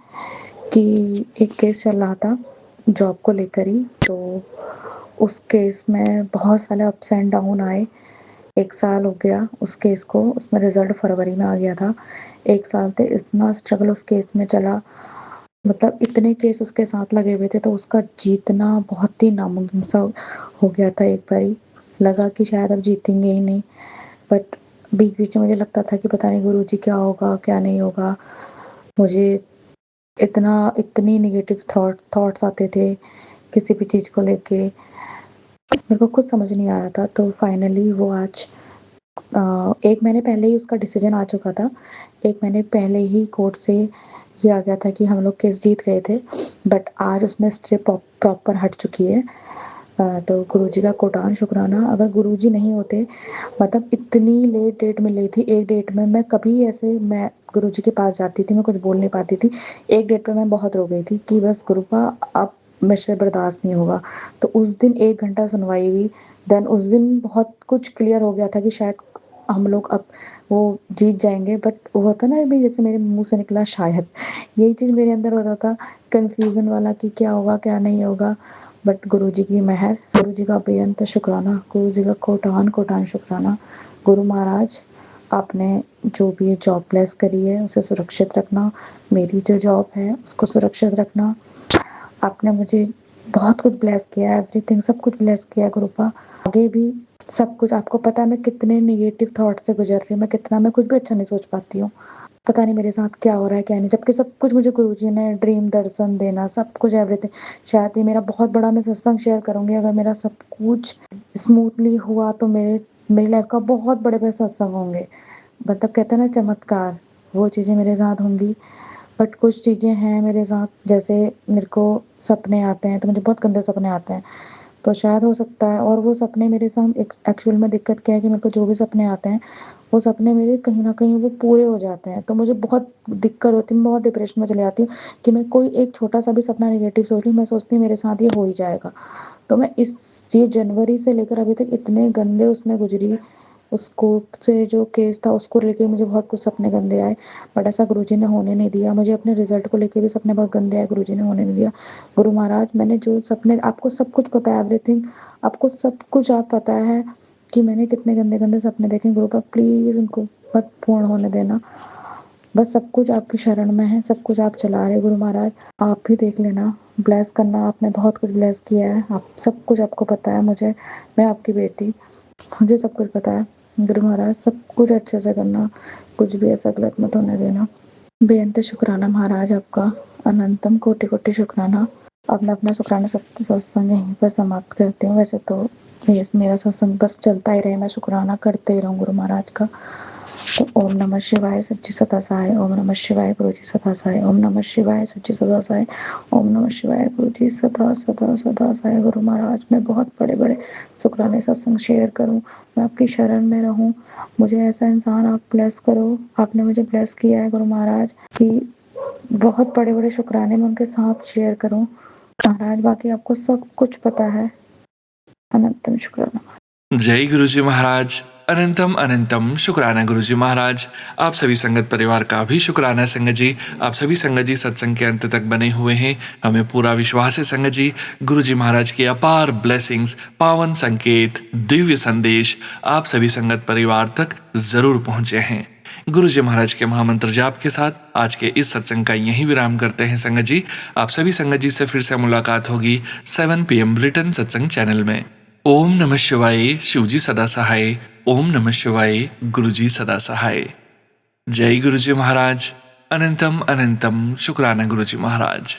J: कि एक केस चल रहा था जॉब को लेकर ही। तो उस केस में बहुत सारे अप्स एंड डाउन आए। 1 साल हो गया उस केस को, उसमें रिज़ल्ट फरवरी में आ गया था। 1 साल से इतना स्ट्रगल उस केस में चला, मतलब इतने केस उसके साथ लगे हुए थे, तो उसका जीतना बहुत ही नामुमकिन सा हो गया था। एक बारी लगा कि शायद अब जीतेंगे ही नहीं, बट बीच-बीच में मुझे लगता था कि पता नहीं गुरुजी क्या होगा, क्या नहीं होगा। मुझे इतनी नेगेटिव थॉट्स आते थे किसी भी चीज़ को लेके, मेरे को कुछ समझ नहीं आ रहा था। तो फाइनली वो आज 1 महीने पहले ही उसका डिसीजन आ चुका था। 1 महीने पहले ही कोर्ट से ये आ गया था कि हम लोग केस जीत गए थे, बट आज उसमें स्टे प्रॉपर हट चुकी है। तो गुरुजी का कोटान शुक्राना। अगर गुरुजी नहीं होते, मतलब इतनी लेट डेट मिली थी, एक डेट में मैं कभी ऐसे मैं गुरुजी के पास जाती थी, मैं कुछ बोल नहीं पाती थी। एक डेट पे मैं बहुत रो गई थी कि बस गुरुपा अब मेरे से बर्दाश्त नहीं होगा। तो उस दिन 1 घंटा सुनवाई हुई। देन उस दिन बहुत कुछ क्लियर हो गया था कि शायद हम लोग अब वो जीत जाएँगे, बट वो होता ना अभी जैसे मेरे मुँह से निकला शायद, यही चीज़ मेरे अंदर होता था कन्फ्यूज़न वाला कि क्या होगा, क्या नहीं होगा। बट गुरुजी की मेहर, गुरुजी का बेअंत शुक्राना, गुरुजी का कोटान शुक्राना। गुरु महाराज, आपने जो भी ये जॉब ब्लेस करी है उसे सुरक्षित रखना, मेरी जो जॉब है उसको सुरक्षित रखना। आपने मुझे बहुत कुछ ब्लेस किया है, एवरीथिंग सब कुछ ब्लेस किया है गुरुपा। आगे भी सब कुछ आपको पता है मैं कितने नेगेटिव थॉट से गुजर रही हूँ, मैं कुछ भी अच्छा नहीं सोच पाती हूँ। पता नहीं मेरे साथ क्या हो रहा है क्या नहीं, जबकि सब कुछ मुझे गुरुजी ने ड्रीम दर्शन देना, सब कुछ एवरीथिंग। शायद ये मेरा बहुत बड़ा, मैं सत्संग शेयर करूँगी, अगर मेरा सब कुछ स्मूथली हुआ तो मेरी लाइफ का बहुत बड़े-बड़े सत्संग होंगे। मतलब कहते हैं ना चमत्कार, वो चीज़ें मेरे साथ होंगी। बट कुछ चीज़ें हैं मेरे साथ, जैसे मेरे को सपने आते हैं, तो मुझे बहुत गंदे सपने आते हैं। तो शायद हो सकता है, और वो सपने मेरे साथ एक्चुअल में दिक्कत क्या है कि मेरे को जो भी सपने आते हैं, वो सपने मेरे कहीं न कहीं वो पूरे हो जाते हैं। तो मुझे बहुत दिक्कत होती है, मैं बहुत डिप्रेशन में चली जाती हूँ कि मैं कोई एक छोटा-सा भी सपना नेगेटिव सोच लूँ, मैं सोचती हूँ मेरे साथ ये हो ही जाएगा। तो मैं ये जनवरी से लेकर अभी तक इतने गंदे उसमें गुज़री, उस कोर्ट से जो केस था उसको लेके मुझे बहुत कुछ सपने गंदे आए, बट ऐसा गुरुजी ने होने नहीं दिया। मुझे अपने रिज़ल्ट को लेके भी सपने बहुत गंदे आए, गुरुजी ने होने नहीं दिया। गुरु महाराज, मैंने जो सपने, आपको सब कुछ पता है, एवरीथिंग आपको सब कुछ आप पता है कि मैंने कितने गंदे-गंदे सपने देखे। गुरुपा प्लीज़ उनको मत पूर्ण होने देना। बस सब कुछ आपकी शरण में है, सब कुछ आप चला रहे गुरु महाराज, आप भी देख लेना, ब्लेस करना। आपने बहुत कुछ ब्लेस किया है, आप सब कुछ आपको पता है। मैं आपकी बेटी, मुझे सब कुछ पता है। गुरु महाराज सब कुछ अच्छे से करना, कुछ भी ऐसा गलत मत होने देना। बेअंत शुक्राना महाराज आपका, अनंतम कोटि-कोटि शुक्राना। अब मैं अपना शुक्राना सत्संग यहीं पर समाप्त करती हूँ। वैसे तो ये मेरा सत्संग बस चलता ही रहे, मैं शुक्राना करते ही रहूँ गुरु महाराज का। तो ओम नमः शिवाय, सच्ची सदा सहाय। ओम नमः शिवाय, गुरुजी सदा सहाय। ओम नमः शिवाय, सच्ची सदा सहाय। ओम नमः शिवाय, गुरुजी सदा सदा सदा सहाय। गुरु महाराज, मैं बहुत बड़े-बड़े शुक्राने सत्संग शेयर करूँ, मैं आपकी शरण में रहूँ, मुझे ऐसा इंसान आप ब्लेस करो। आपने मुझे ब्लेस किया है गुरु महाराज कि बहुत बड़े-बड़े शुक्राने मैं उनके साथ शेयर करूँ। महाराज बाकी आपको सब कुछ पता है। अनंतम शुक्राना।
A: जय गुरुजी महाराज। अनंतम अनंतम शुक्राना गुरुजी महाराज। आप सभी संगत परिवार का भी शुक्राना संगत जी। आप सभी संगत जी सत्संग के अंत तक बने हुए हैं। हमें पूरा विश्वास है संगत जी, गुरुजी महाराज की अपार ब्लेसिंग्स, पावन संकेत, दिव्य संदेश आप सभी संगत परिवार तक जरूर पहुंचे हैं। गुरुजी महाराज के महामंत्र जाप के साथ आज के इस सत्संग का यही विराम करते हैं संगत जी। आप सभी संगत जी से फिर से मुलाकात होगी 7 PM ब्रिटन सत्संग चैनल में। ओम नमः शिवाय, शिवजी सदा सहाय। ओम नमः शिवाय, गुरुजी सदा सहाय। जय गुरुजी महाराज। अनंतम अनंतम शुक्राना गुरुजी महाराज।